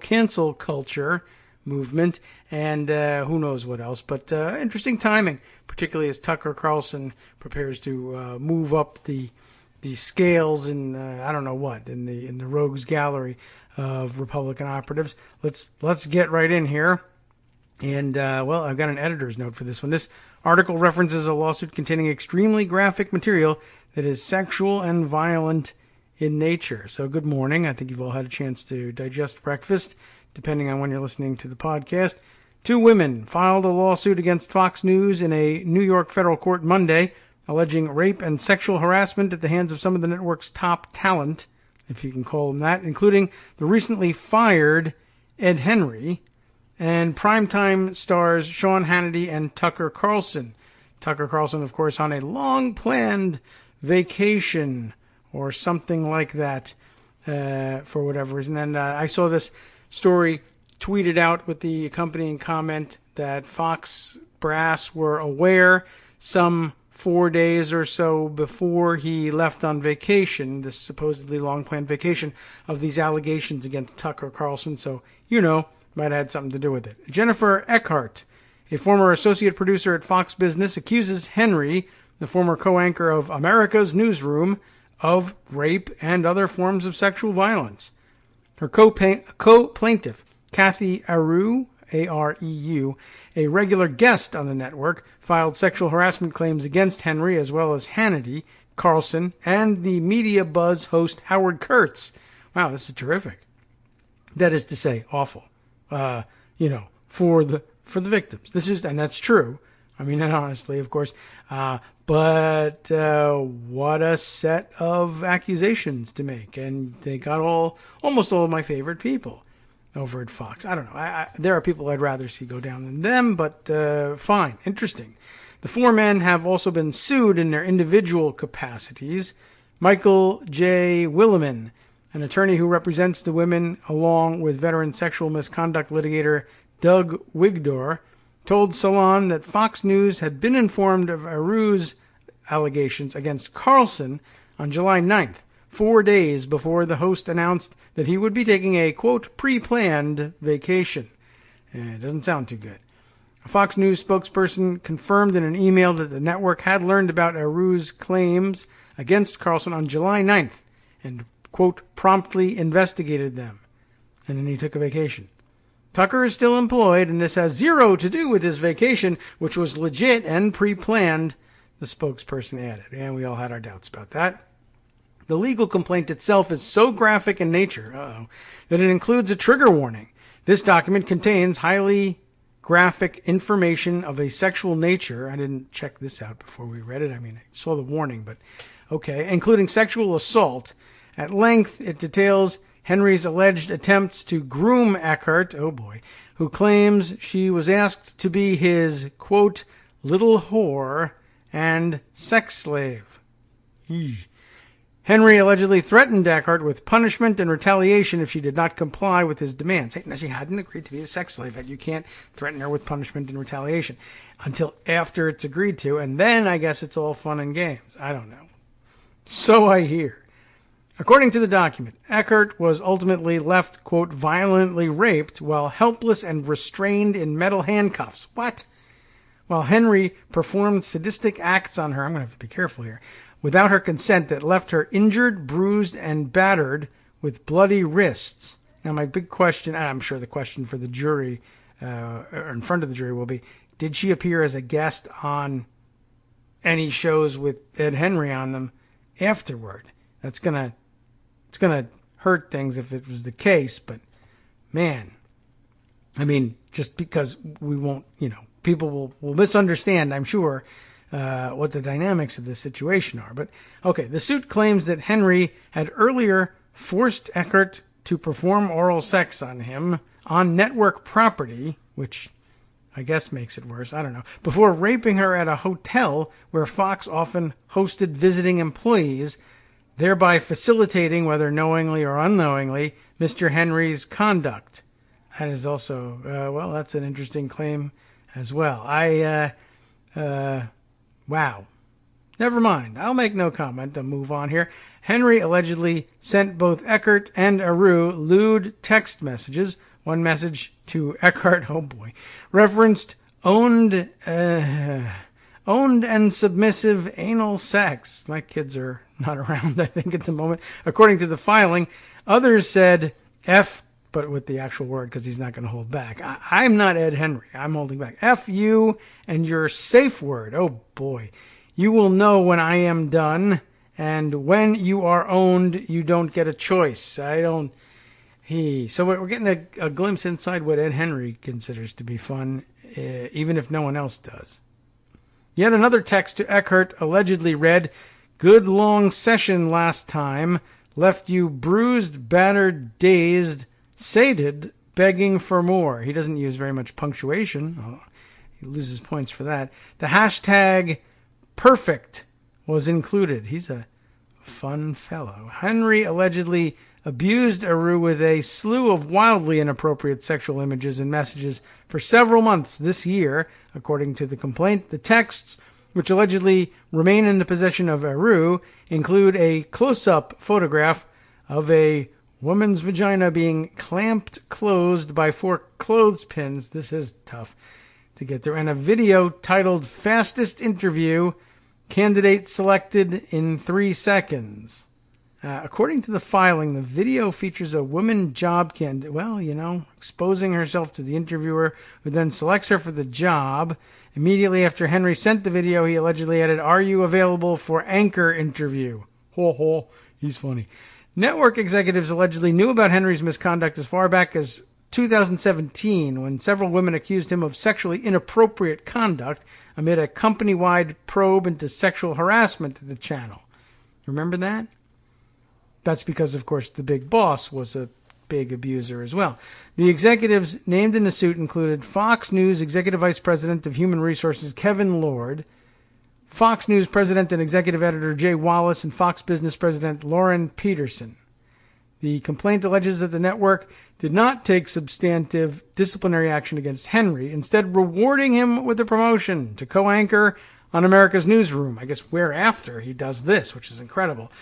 culture movement, and who knows what else. But interesting timing, particularly as Tucker Carlson prepares to move up the scales in I don't know what in the rogues gallery of Republican operatives. Let's get right in here. And well, I've got an editor's note for this one. This article references a lawsuit containing extremely graphic material that is sexual and violent in nature. So good morning. I think you've all had a chance to digest breakfast, depending on when you're listening to the podcast. 2 women filed a lawsuit against Fox News in a New York federal court Monday, alleging rape and sexual harassment at the hands of some of the network's top talent, if you can call them that, including the recently fired Ed Henry and primetime stars Sean Hannity and Tucker Carlson. Tucker Carlson, of course, on a long-planned vacation or something like that for whatever reason. And I saw this story tweeted out with the accompanying comment that Fox brass were aware some 4 days or so before he left on vacation, this supposedly long-planned vacation, of these allegations against Tucker Carlson. So, you know, might have had something to do with it. Jennifer Eckhart, a former associate producer at Fox Business, accuses Henry, the former co-anchor of America's Newsroom, of rape and other forms of sexual violence. Her co-plaintiff, Kathy Areu, A-R-E-U, a regular guest on the network, filed sexual harassment claims against Henry as well as Hannity, Carlson, and the Media Buzz host Howard Kurtz. Wow, this is terrific. That is to say, awful. For the victims. This is, and that's true. I mean, and honestly, of course. But what a set of accusations to make. And they got almost all of my favorite people over at Fox. I don't know. There are people I'd rather see go down than them, but fine. Interesting. The 4 men have also been sued in their individual capacities. Michael J. Williman, an attorney who represents the women, along with veteran sexual misconduct litigator Doug Wigdor, told Salon that Fox News had been informed of Areu's allegations against Carlson on July 9th, 4 days before the host announced that he would be taking a, quote, pre-planned vacation. It doesn't sound too good. A Fox News spokesperson confirmed in an email that the network had learned about Areu's claims against Carlson on July 9th and, quote, promptly investigated them. And then he took a vacation. Tucker is still employed, and this has zero to do with his vacation, which was legit and pre-planned, the spokesperson added. And we all had our doubts about that. The legal complaint itself is so graphic in nature that it includes a trigger warning. This document contains highly graphic information of a sexual nature. I didn't check this out before we read it. I mean, I saw the warning, but okay. Including sexual assault. At length, it details Henry's alleged attempts to groom Eckhart, oh boy, who claims she was asked to be his, quote, little whore and sex slave. Henry allegedly threatened Eckhart with punishment and retaliation if she did not comply with his demands. Hey, now, she hadn't agreed to be a sex slave, and you can't threaten her with punishment and retaliation until after it's agreed to, and then I guess it's all fun and games. I don't know. So I hear. According to the document, Eckhart was ultimately left, quote, violently raped while helpless and restrained in metal handcuffs. What? While Henry performed sadistic acts on her, I'm going to have to be careful here, without her consent that left her injured, bruised, and battered with bloody wrists. Now, my big question, and I'm sure the question for the jury, or in front of the jury, will be, did she appear as a guest on any shows with Ed Henry on them afterward? It's gonna hurt things if it was the case, but man, I mean, just because we won't, people will misunderstand, I'm sure, what the dynamics of this situation are. But, okay, the suit claims that Henry had earlier forced Eckhart to perform oral sex on him on network property, which I guess makes it worse, I don't know, before raping her at a hotel where Fox often hosted visiting employees, thereby facilitating, whether knowingly or unknowingly, Mr. Henry's conduct. That is also, well, that's an interesting claim as well. Wow. Never mind. I'll make no comment. I'll move on here. Henry allegedly sent both Eckhart and Aru lewd text messages. One message to Eckhart, oh boy, referenced owned and submissive anal sex. My kids are not around, I think, at the moment. According to the filing, others said F, but with the actual word, because he's not going to hold back. I'm not Ed Henry. I'm holding back. F you and your safe word. Oh, boy. You will know when I am done, and when you are owned, you don't get a choice. So we're getting a glimpse inside what Ed Henry considers to be fun, even if no one else does. Yet another text to Eckhart allegedly read, "Good long session last time. Left you bruised, battered, dazed, sated, begging for more." He doesn't use very much punctuation. He loses points for that. The hashtag perfect was included. He's a fun fellow. Henry allegedly abused Aru with a slew of wildly inappropriate sexual images and messages for several months this year, according to the complaint. The texts, which allegedly remain in the possession of Aru, include a close-up photograph of a woman's vagina being clamped closed by 4 clothespins. This is tough to get through. And a video titled "Fastest Interview, Candidate Selected in 3 Seconds." According to the filing, the video features a woman job candidate, exposing herself to the interviewer, who then selects her for the job. Immediately after Henry sent the video, he allegedly added, "Are you available for anchor interview?" Ho ho, he's funny. Network executives allegedly knew about Henry's misconduct as far back as 2017, when several women accused him of sexually inappropriate conduct amid a company-wide probe into sexual harassment at the channel. Remember that? That's because, of course, the big boss was a big abuser as well. The executives named in the suit included Fox News Executive Vice President of Human Resources Kevin Lord, Fox News President and Executive Editor Jay Wallace, and Fox Business President Lauren Peterson. The complaint alleges that the network did not take substantive disciplinary action against Henry, instead rewarding him with a promotion to co-anchor on America's Newsroom. I guess whereafter he does this, which is incredible,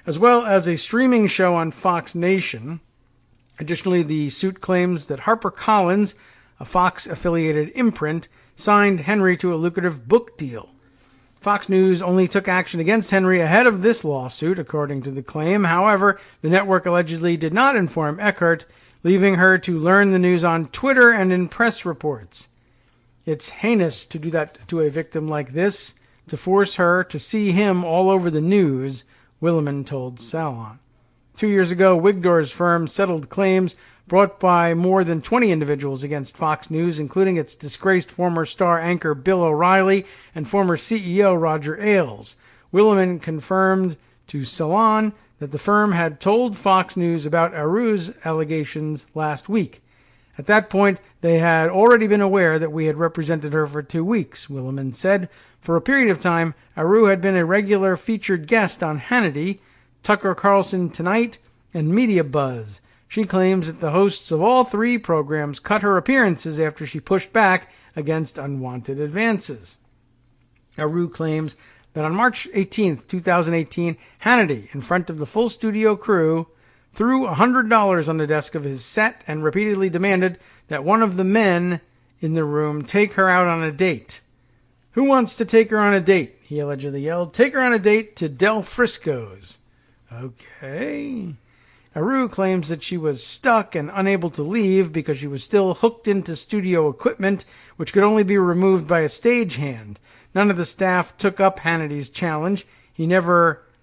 as well as a streaming show on Fox Nation. Additionally, the suit claims that HarperCollins, a Fox-affiliated imprint, signed Henry to a lucrative book deal. Fox News only took action against Henry ahead of this lawsuit, according to the claim. However, the network allegedly did not inform Eckhart leaving her to learn the news on Twitter and in press reports. It's heinous to do that to a victim like this, to force her to see him all over the news, Williman told Salon. 2 years ago, Wigdor's firm settled claims brought by more than 20 individuals against Fox News, including its disgraced former star anchor Bill O'Reilly and former CEO Roger Ailes. Williman confirmed to Salon that the firm had told Fox News about Aru's allegations last week. At that point, they had already been aware that we had represented her for 2 weeks, Williman said. For a period of time, Aru had been a regular featured guest on Hannity, Tucker Carlson Tonight, and Media Buzz. She claims that the hosts of all 3 programs cut her appearances after she pushed back against unwanted advances. Aru claims that on March 18, 2018, Hannity, in front of the full studio crew, threw $100 on the desk of his set and repeatedly demanded that one of the men in the room take her out on a date. "Who wants to take her on a date?" he allegedly yelled. "Take her on a date to Del Frisco's." Okay. Aru claims that she was stuck and unable to leave because she was still hooked into studio equipment, which could only be removed by a stagehand. None of the staff took up Hannity's challenge. He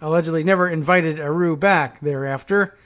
allegedly never invited Aru back thereafter.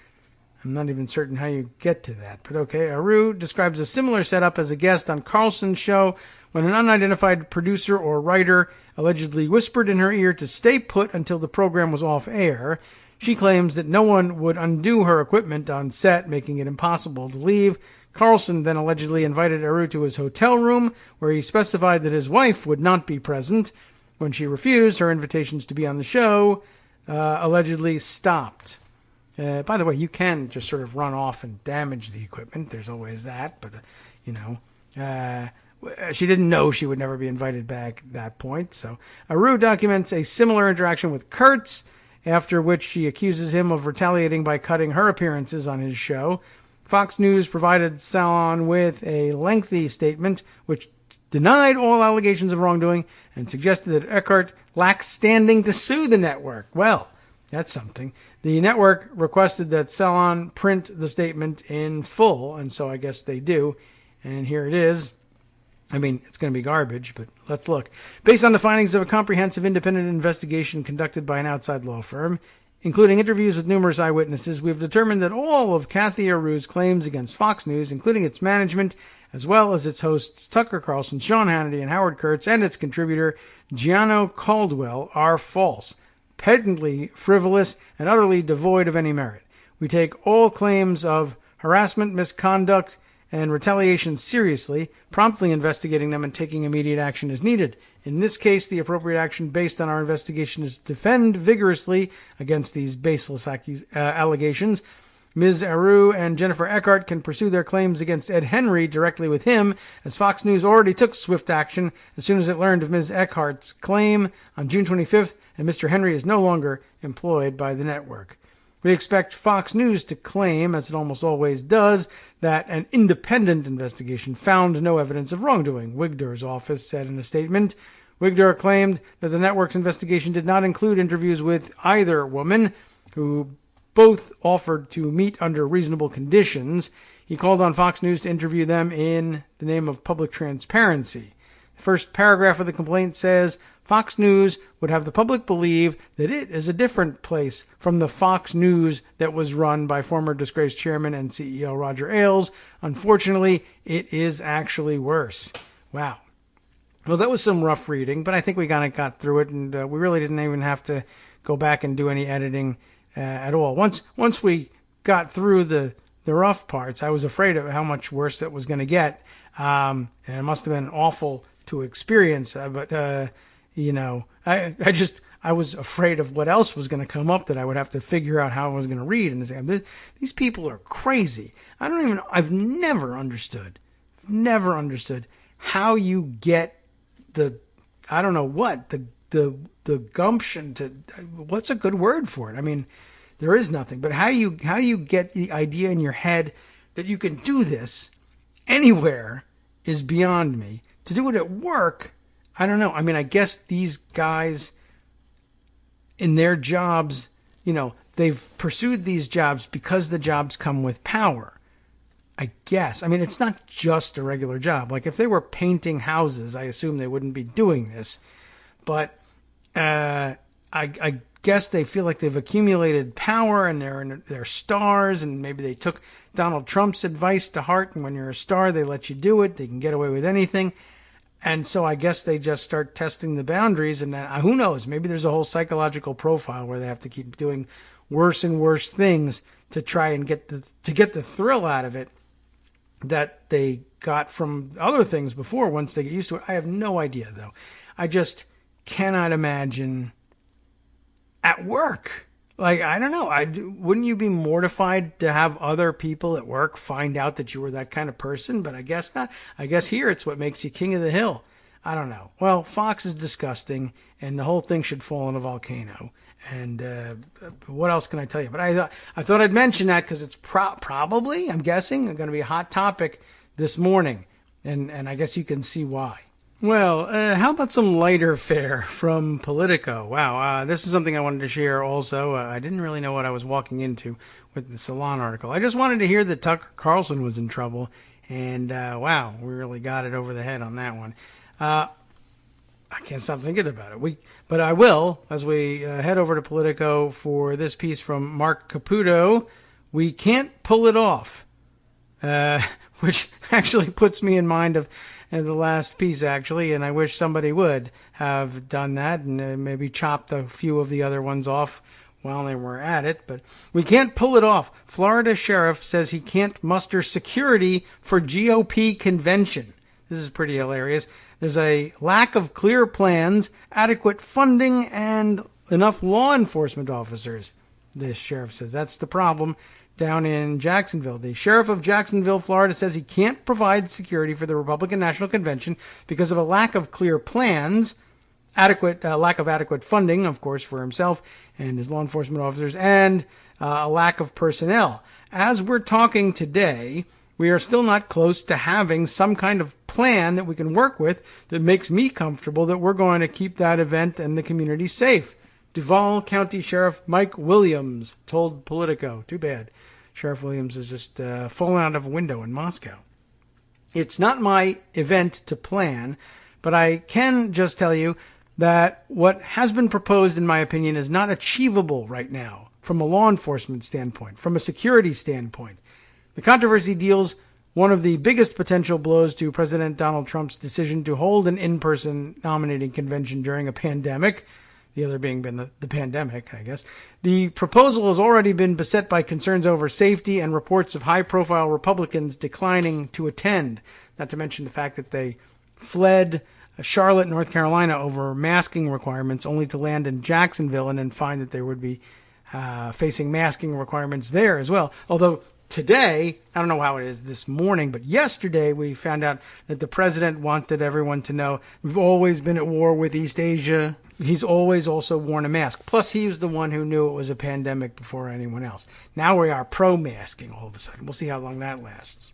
I'm not even certain how you get to that, but okay. Aru describes a similar setup as a guest on Carlson's show when an unidentified producer or writer allegedly whispered in her ear to stay put until the program was off air. She claims that no one would undo her equipment on set, making it impossible to leave. Carlson then allegedly invited Aru to his hotel room, where he specified that his wife would not be present. When she refused, her invitations to be on the show allegedly stopped. By the way, you can just sort of run off and damage the equipment. There's always that, but, she didn't know she would never be invited back at that point. So Aru documents a similar interaction with Kurtz, after which she accuses him of retaliating by cutting her appearances on his show. Fox News provided Salon with a lengthy statement which denied all allegations of wrongdoing and suggested that Eckhart lacks standing to sue the network. Well, that's something. The network requested that Salon print the statement in full, and so I guess they do. And here it is. I mean, it's going to be garbage, but let's look. Based on the findings of a comprehensive independent investigation conducted by an outside law firm, including interviews with numerous eyewitnesses, we've determined that all of Kathy Aru's claims against Fox News, including its management, as well as its hosts Tucker Carlson, Sean Hannity, and Howard Kurtz, and its contributor Gianno Caldwell, are false, patently frivolous, and utterly devoid of any merit. We take all claims of harassment, misconduct, and retaliation seriously, promptly investigating them and taking immediate action as needed. In this case, the appropriate action based on our investigation is to defend vigorously against these baseless allegations. Ms. Aru and Jennifer Eckhart can pursue their claims against Ed Henry directly with him, as Fox News already took swift action as soon as it learned of Ms. Eckhart's claim on June 25th, and Mr. Henry is no longer employed by the network. We expect Fox News to claim, as it almost always does, that an independent investigation found no evidence of wrongdoing, Wigdor's office said in a statement. Wigdor claimed that the network's investigation did not include interviews with either woman, who both offered to meet under reasonable conditions. He called on Fox News to interview them in the name of public transparency. The first paragraph of the complaint says, Fox News would have the public believe that it is a different place from the Fox News that was run by former disgraced chairman and CEO Roger Ailes. Unfortunately, it is actually worse. Wow. Well, that was some rough reading, but I think we kind of got through it, and we really didn't even have to go back and do any editing at all. Once we got through the rough parts, I was afraid of how much worse it was going to get, and it must have been awful to experience, but I was afraid of what else was going to come up that I would have to figure out how I was going to read. And these people are crazy. I've never understood how you get the gumption to, what's a good word for it? I mean, there is nothing, but how you get the idea in your head that you can do this anywhere is beyond me. To do it at work, I don't know. I mean, I guess these guys in their jobs, they've pursued these jobs because the jobs come with power. I guess. I mean, it's not just a regular job. Like if they were painting houses, I assume they wouldn't be doing this. But I guess they feel like they've accumulated power and they're stars, and maybe they took Donald Trump's advice to heart. And when you're a star, they let you do it. They can get away with anything. And so I guess they just start testing the boundaries. And then who knows? Maybe there's a whole psychological profile where they have to keep doing worse and worse things to try and get the thrill out of it that they got from other things before once they get used to it. I have no idea, though. I just cannot imagine at work. Like, I don't know. Wouldn't you be mortified to have other people at work find out that you were that kind of person? But I guess not. I guess here it's what makes you king of the hill. I don't know. Well, Fox is disgusting, and the whole thing should fall in a volcano. And what else can I tell you? But I thought I'd mention that because it's probably, I'm guessing, going to be a hot topic this morning. And I guess you can see why. Well, how about some lighter fare from Politico? Wow, this is something I wanted to share also. I didn't really know what I was walking into with the Salon article. I just wanted to hear that Tucker Carlson was in trouble. And wow, we really got it over the head on that one. I can't stop thinking about it. But I will, as we head over to Politico for this piece from Mark Caputo. We can't pull it off, which actually puts me in mind of the last piece, actually, and I wish somebody would have done that and maybe chopped a few of the other ones off while they were at it. But we can't pull it off. Florida sheriff says he can't muster security for GOP convention. This is pretty hilarious. There's a lack of clear plans, adequate funding, and enough law enforcement officers, this sheriff says. That's the problem down in Jacksonville. The sheriff of Jacksonville, Florida, says he can't provide security for the Republican National Convention because of a lack of clear plans, lack of adequate funding, of course, for himself and his law enforcement officers, and a lack of personnel. As we're talking today, we are still not close to having some kind of plan that we can work with that makes me comfortable that we're going to keep that event and the community safe. Duval County Sheriff Mike Williams told Politico. Too bad. Sheriff Williams has just fallen out of a window in Moscow. It's not my event to plan, but I can just tell you that what has been proposed, in my opinion, is not achievable right now from a law enforcement standpoint, from a security standpoint. The controversy deals one of the biggest potential blows to President Donald Trump's decision to hold an in-person nominating convention during a pandemic, the other being the pandemic, I guess. The proposal has already been beset by concerns over safety and reports of high-profile Republicans declining to attend, not to mention the fact that they fled Charlotte, North Carolina over masking requirements, only to land in Jacksonville and then find that they would be facing masking requirements there as well. Although today, I don't know how it is this morning, but yesterday we found out that the president wanted everyone to know we've always been at war with East Asia. He's always also worn a mask. Plus, he was the one who knew it was a pandemic before anyone else. Now we are pro-masking all of a sudden. We'll see how long that lasts.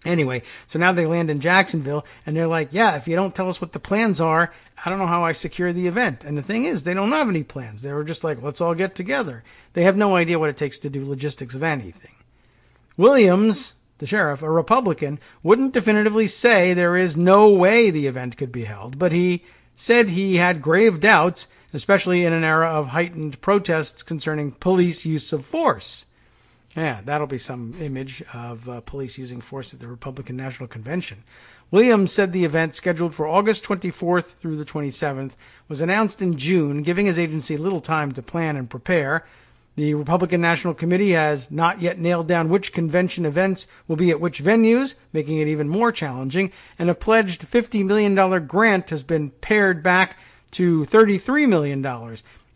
Anyway, so now they land in Jacksonville, and they're like, yeah, if you don't tell us what the plans are, I don't know how I secure the event. And the thing is, they don't have any plans. They were just like, let's all get together. They have no idea what it takes to do logistics of anything. Williams, the sheriff, a Republican, wouldn't definitively say there is no way the event could be held, but he said he had grave doubts, especially in an era of heightened protests concerning police use of force. Yeah, that'll be some image of police using force at the Republican National Convention. Williams said the event, scheduled for August 24th through the 27th, was announced in June, giving his agency little time to plan and prepare. The Republican National Committee has not yet nailed down which convention events will be at which venues, making it even more challenging, and a pledged $50 million grant has been pared back to $33 million.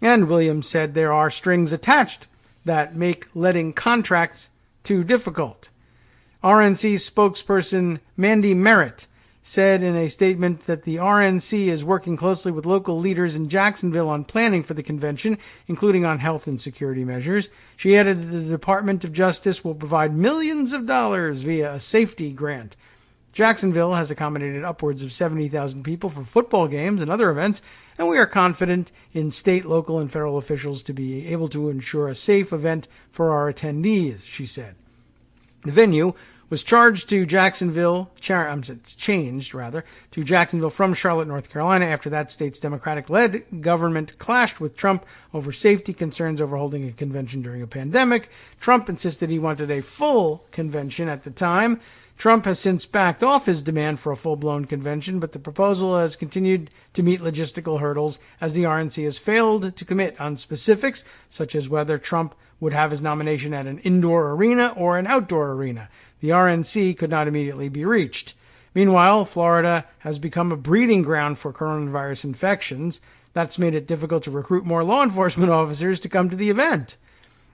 And Williams said there are strings attached that make letting contracts too difficult. RNC spokesperson Mandy Merritt said in a statement that the RNC is working closely with local leaders in Jacksonville on planning for the convention, including on health and security measures. She added that the Department of Justice will provide millions of dollars via a safety grant. Jacksonville has accommodated upwards of 70,000 people for football games and other events, and we are confident in state, local, and federal officials to be able to ensure a safe event for our attendees, she said. The venue, was changed to Jacksonville from Charlotte, North Carolina, after that state's Democratic-led government clashed with Trump over safety concerns over holding a convention during a pandemic. Trump insisted he wanted a full convention at the time. Trump has since backed off his demand for a full-blown convention, but the proposal has continued to meet logistical hurdles as the RNC has failed to commit on specifics, such as whether Trump would have his nomination at an indoor arena or an outdoor arena. The RNC could not immediately be reached. Meanwhile, Florida has become a breeding ground for coronavirus infections. That's made it difficult to recruit more law enforcement officers to come to the event.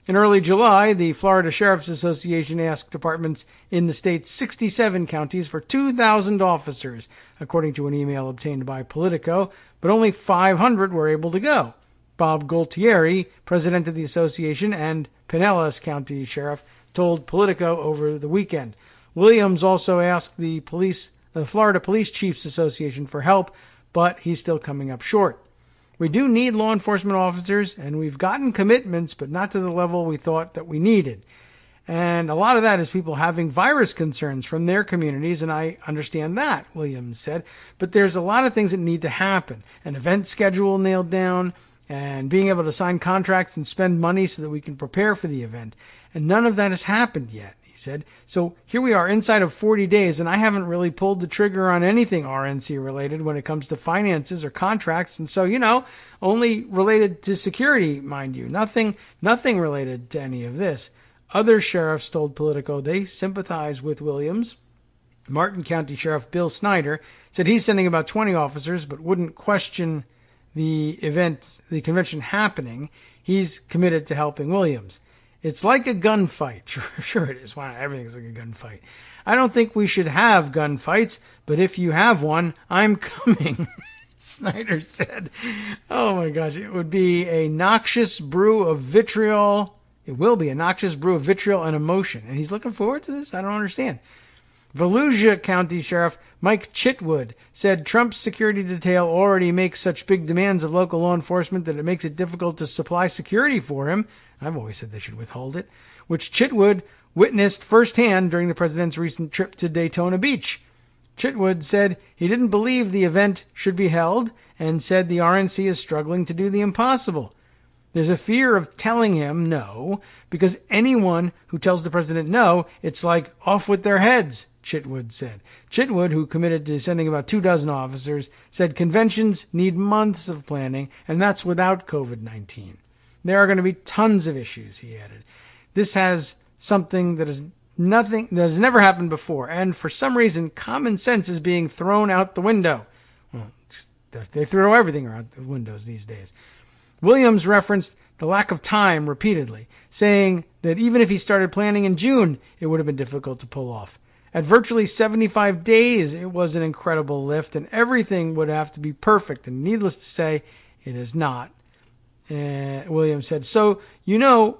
In early July, the Florida Sheriff's Association asked departments in the state's 67 counties for 2,000 officers, according to an email obtained by Politico, but only 500 were able to go. Bob Gualtieri, president of the association and Pinellas County Sheriff, told Politico over the weekend. Williams also asked the Florida Police Chiefs Association for help, but he's still coming up short. We do need law enforcement officers, and we've gotten commitments, but not to the level we thought that we needed. And a lot of that is people having virus concerns from their communities, and I understand that, Williams said. But there's a lot of things that need to happen. An event schedule nailed down, and being able to sign contracts and spend money so that we can prepare for the event. And none of that has happened yet, he said. So here we are inside of 40 days, and I haven't really pulled the trigger on anything RNC related when it comes to finances or contracts. And so, only related to security, mind you, nothing related to any of this. Other sheriffs told Politico they sympathize with Williams. Martin County Sheriff Bill Snyder said he's sending about 20 officers, but wouldn't question the convention happening. He's committed to helping Williams. It's like a gunfight. Sure it is. Why not? Everything's like a gunfight. I don't think we should have gunfights, but if you have one, I'm coming, Snyder said. Oh my gosh, it would be a noxious brew of vitriol. It will be a noxious brew of vitriol and emotion. And he's looking forward to this? I don't understand. Volusia County Sheriff Mike Chitwood said Trump's security detail already makes such big demands of local law enforcement that it makes it difficult to supply security for him. I've always said they should withhold it, which Chitwood witnessed firsthand during the president's recent trip to Daytona Beach. Chitwood said he didn't believe the event should be held and said the RNC is struggling to do the impossible. There's a fear of telling him no, because anyone who tells the president no, it's like off with their heads, Chitwood said. Chitwood, who committed to sending about 24 officers, said conventions need months of planning, and that's without COVID-19. There are going to be tons of issues, he added. This has something that has never happened before, and for some reason, common sense is being thrown out the window. Well, they throw everything out the windows these days. Williams referenced the lack of time repeatedly, saying that even if he started planning in June, it would have been difficult to pull off. At virtually 75 days, it was an incredible lift, and everything would have to be perfect, and needless to say, it is not. Williams said, so,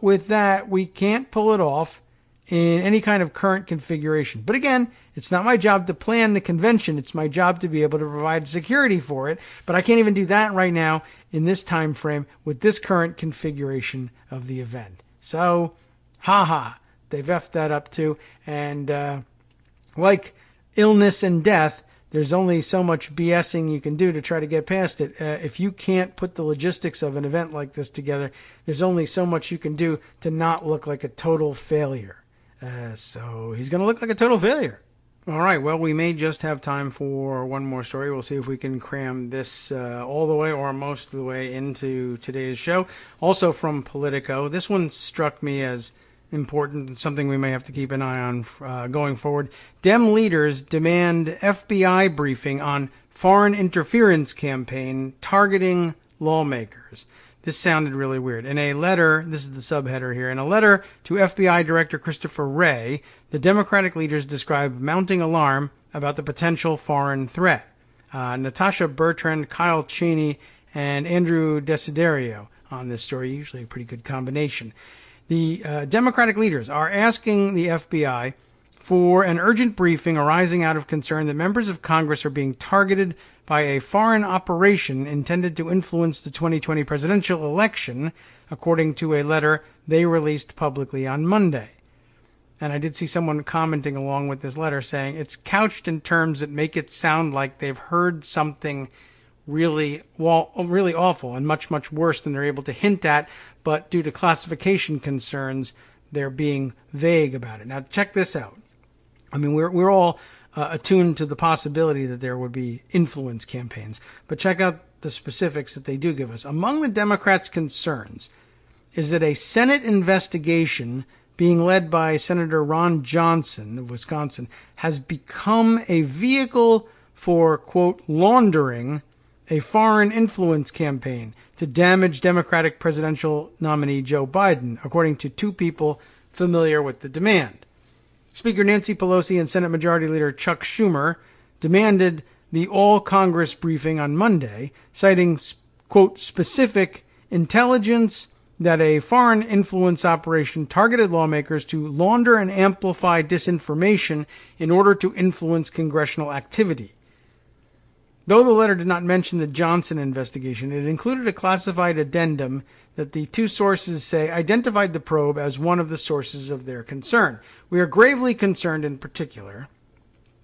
with that, we can't pull it off in any kind of current configuration. But again, it's not my job to plan the convention. It's my job to be able to provide security for it. But I can't even do that right now in this time frame with this current configuration of the event. So, they've effed that up too. And like illness and death, there's only so much BSing you can do to try to get past it. If you can't put the logistics of an event like this together, there's only so much you can do to not look like a total failure. So he's going to look like a total failure. All right, well, we may just have time for one more story. We'll see if we can cram this all the way or most of the way into today's show. Also from Politico, this one struck me as important and something we may have to keep an eye on going forward. Dem leaders demand FBI briefing on foreign interference campaign targeting lawmakers. This sounded really weird. In a letter, this is the subheader here, in a letter to FBI Director Christopher Wray, the Democratic leaders describe mounting alarm about the potential foreign threat. Natasha Bertrand, Kyle Cheney, and Andrew Desiderio on this story, usually a pretty good combination. The Democratic leaders are asking the FBI for an urgent briefing arising out of concern that members of Congress are being targeted by a foreign operation intended to influence the 2020 presidential election, according to a letter they released publicly on Monday. and I did see someone commenting along with this letter saying it's couched in terms that make it sound like they've heard something really awful and much, much worse than they're able to hint at, but due to classification concerns, they're being vague about it. Now, check this out. I mean, we're all attuned to the possibility that there would be influence campaigns, but check out the specifics that they do give us. Among the Democrats' concerns is that a Senate investigation being led by Senator Ron Johnson of Wisconsin has become a vehicle for, quote, laundering a foreign influence campaign to damage Democratic presidential nominee Joe Biden, according to two people familiar with the demand. Speaker Nancy Pelosi and Senate Majority Leader Chuck Schumer demanded the all-Congress briefing on Monday, citing, quote, specific intelligence that a foreign influence operation targeted lawmakers to launder and amplify disinformation in order to influence congressional activity. Though the letter did not mention the Johnson investigation, it included a classified addendum that the two sources say identified the probe as one of the sources of their concern. We are gravely concerned in particular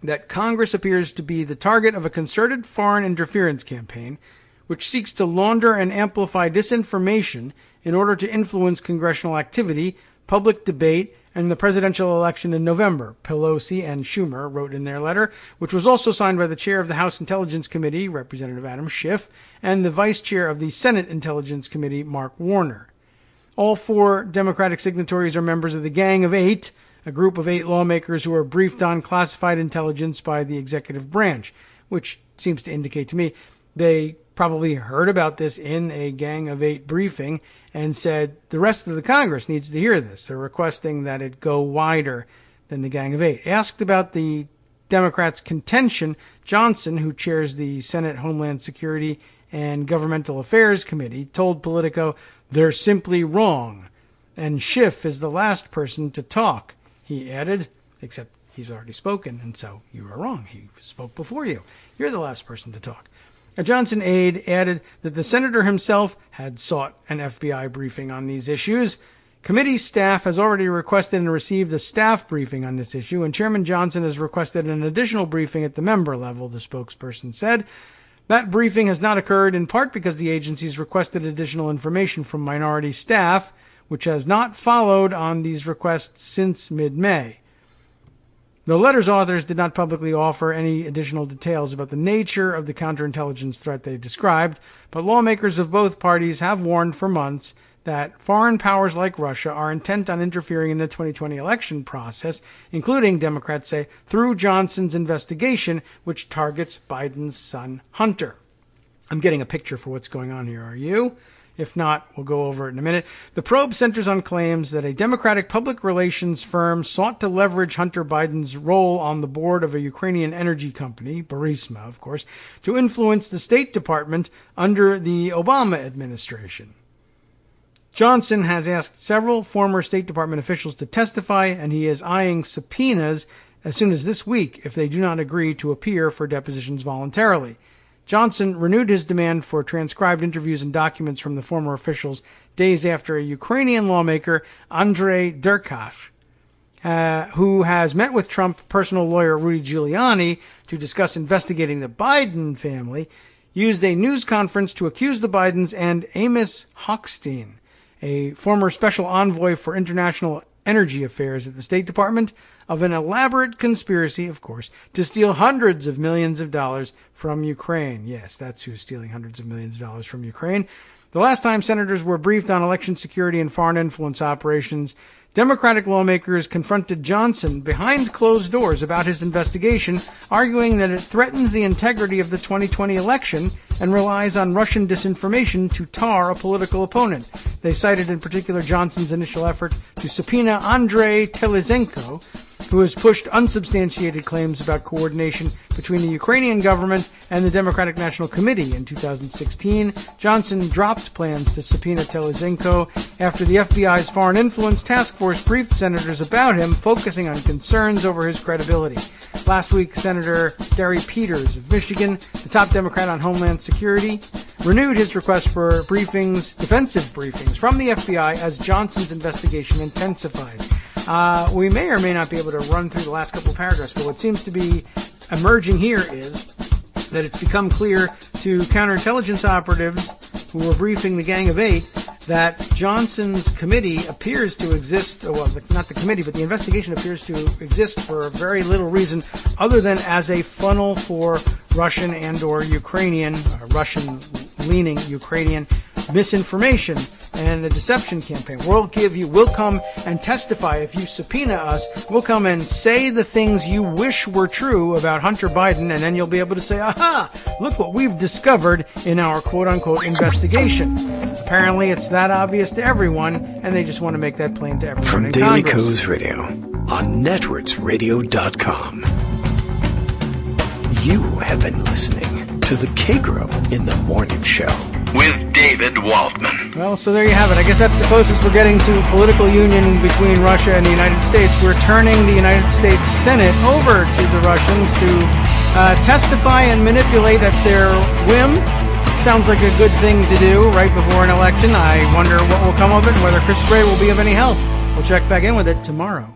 that Congress appears to be the target of a concerted foreign interference campaign which seeks to launder and amplify disinformation in order to influence congressional activity, public debate, and the presidential election in November, Pelosi and Schumer wrote in their letter, which was also signed by the chair of the House Intelligence Committee, Representative Adam Schiff, and the vice chair of the Senate Intelligence Committee, Mark Warner. All four Democratic signatories are members of the Gang of Eight, a group of 8 lawmakers who are briefed on classified intelligence by the executive branch, which seems to indicate to me they probably heard about this in a Gang of 8 briefing and said the rest of the Congress needs to hear this. They're requesting that it go wider than the Gang of 8. Asked about the Democrats' contention, Johnson, who chairs the Senate Homeland Security and Governmental Affairs Committee, told Politico, "They're simply wrong. And Schiff is the last person to talk," he added, except he's already spoken, and so you are wrong. He spoke before you. You're the last person to talk. A Johnson aide added that the senator himself had sought an FBI briefing on these issues. Committee staff has already requested and received a staff briefing on this issue, and Chairman Johnson has requested an additional briefing at the member level, the spokesperson said. That briefing has not occurred in part because the agencies requested additional information from minority staff, which has not followed on these requests since mid-May. The letter's authors did not publicly offer any additional details about the nature of the counterintelligence threat they described, but lawmakers of both parties have warned for months that foreign powers like Russia are intent on interfering in the 2020 election process, including, Democrats say, through Johnson's investigation, which targets Biden's son, Hunter. I'm getting a picture for what's going on here, are you? If not, we'll go over it in a minute. The probe centers on claims that a Democratic public relations firm sought to leverage Hunter Biden's role on the board of a Ukrainian energy company, Burisma, of course, to influence the State Department under the Obama administration. Johnson has asked several former State Department officials to testify, and he is eyeing subpoenas as soon as this week if they do not agree to appear for depositions voluntarily. Johnson renewed his demand for transcribed interviews and documents from the former officials days after a Ukrainian lawmaker, Andrei Derkach, who has met with Trump personal lawyer Rudy Giuliani to discuss investigating the Biden family, used a news conference to accuse the Bidens and Amos Hochstein, a former special envoy for international energy affairs at the State Department, of an elaborate conspiracy, of course, to steal hundreds of millions of dollars from Ukraine. Yes, that's who's stealing hundreds of millions of dollars from Ukraine. The last time senators were briefed on election security and foreign influence operations, Democratic lawmakers confronted Johnson behind closed doors about his investigation, arguing that it threatens the integrity of the 2020 election and relies on Russian disinformation to tar a political opponent. They cited in particular Johnson's initial effort to subpoena Andrei Telezenko, who has pushed unsubstantiated claims about coordination between the Ukrainian government and the Democratic National Committee in 2016. Johnson dropped plans to subpoena Telezenko after the FBI's Foreign Influence Task Force briefed senators about him, focusing on concerns over his credibility. Last week, Senator Gary Peters of Michigan, the top Democrat on Homeland Security, renewed his request for briefings, defensive briefings, from the FBI as Johnson's investigation intensifies. We may or may not be able to run through the last couple of paragraphs, but what seems to be emerging here is that it's become clear to counterintelligence operatives who were briefing the Gang of Eight that Johnson's committee appears to exist, well, not the committee, but the investigation appears to exist for very little reason other than as a funnel for Russian and or Ukrainian, Russian-leaning Ukrainian misinformation and a deception campaign. We'll come and testify if you subpoena us. We'll come and say the things you wish were true about Hunter Biden, and then you'll be able to say, aha, look what we've discovered in our quote-unquote investigation. Apparently, it's that obvious to everyone, and they just want to make that plain to everyone From in Daily Congress. Kos Radio on networksradio.com. You have been listening to the Kagro in the Morning Show with David Waldman. Well, so there you have it. I guess that's the closest we're getting to political union between Russia and the United States. We're turning the United States Senate over to the Russians to testify and manipulate at their whim. Sounds like a good thing to do right before an election. I wonder what will come of it and whether Chris Gray will be of any help. We'll check back in with it tomorrow.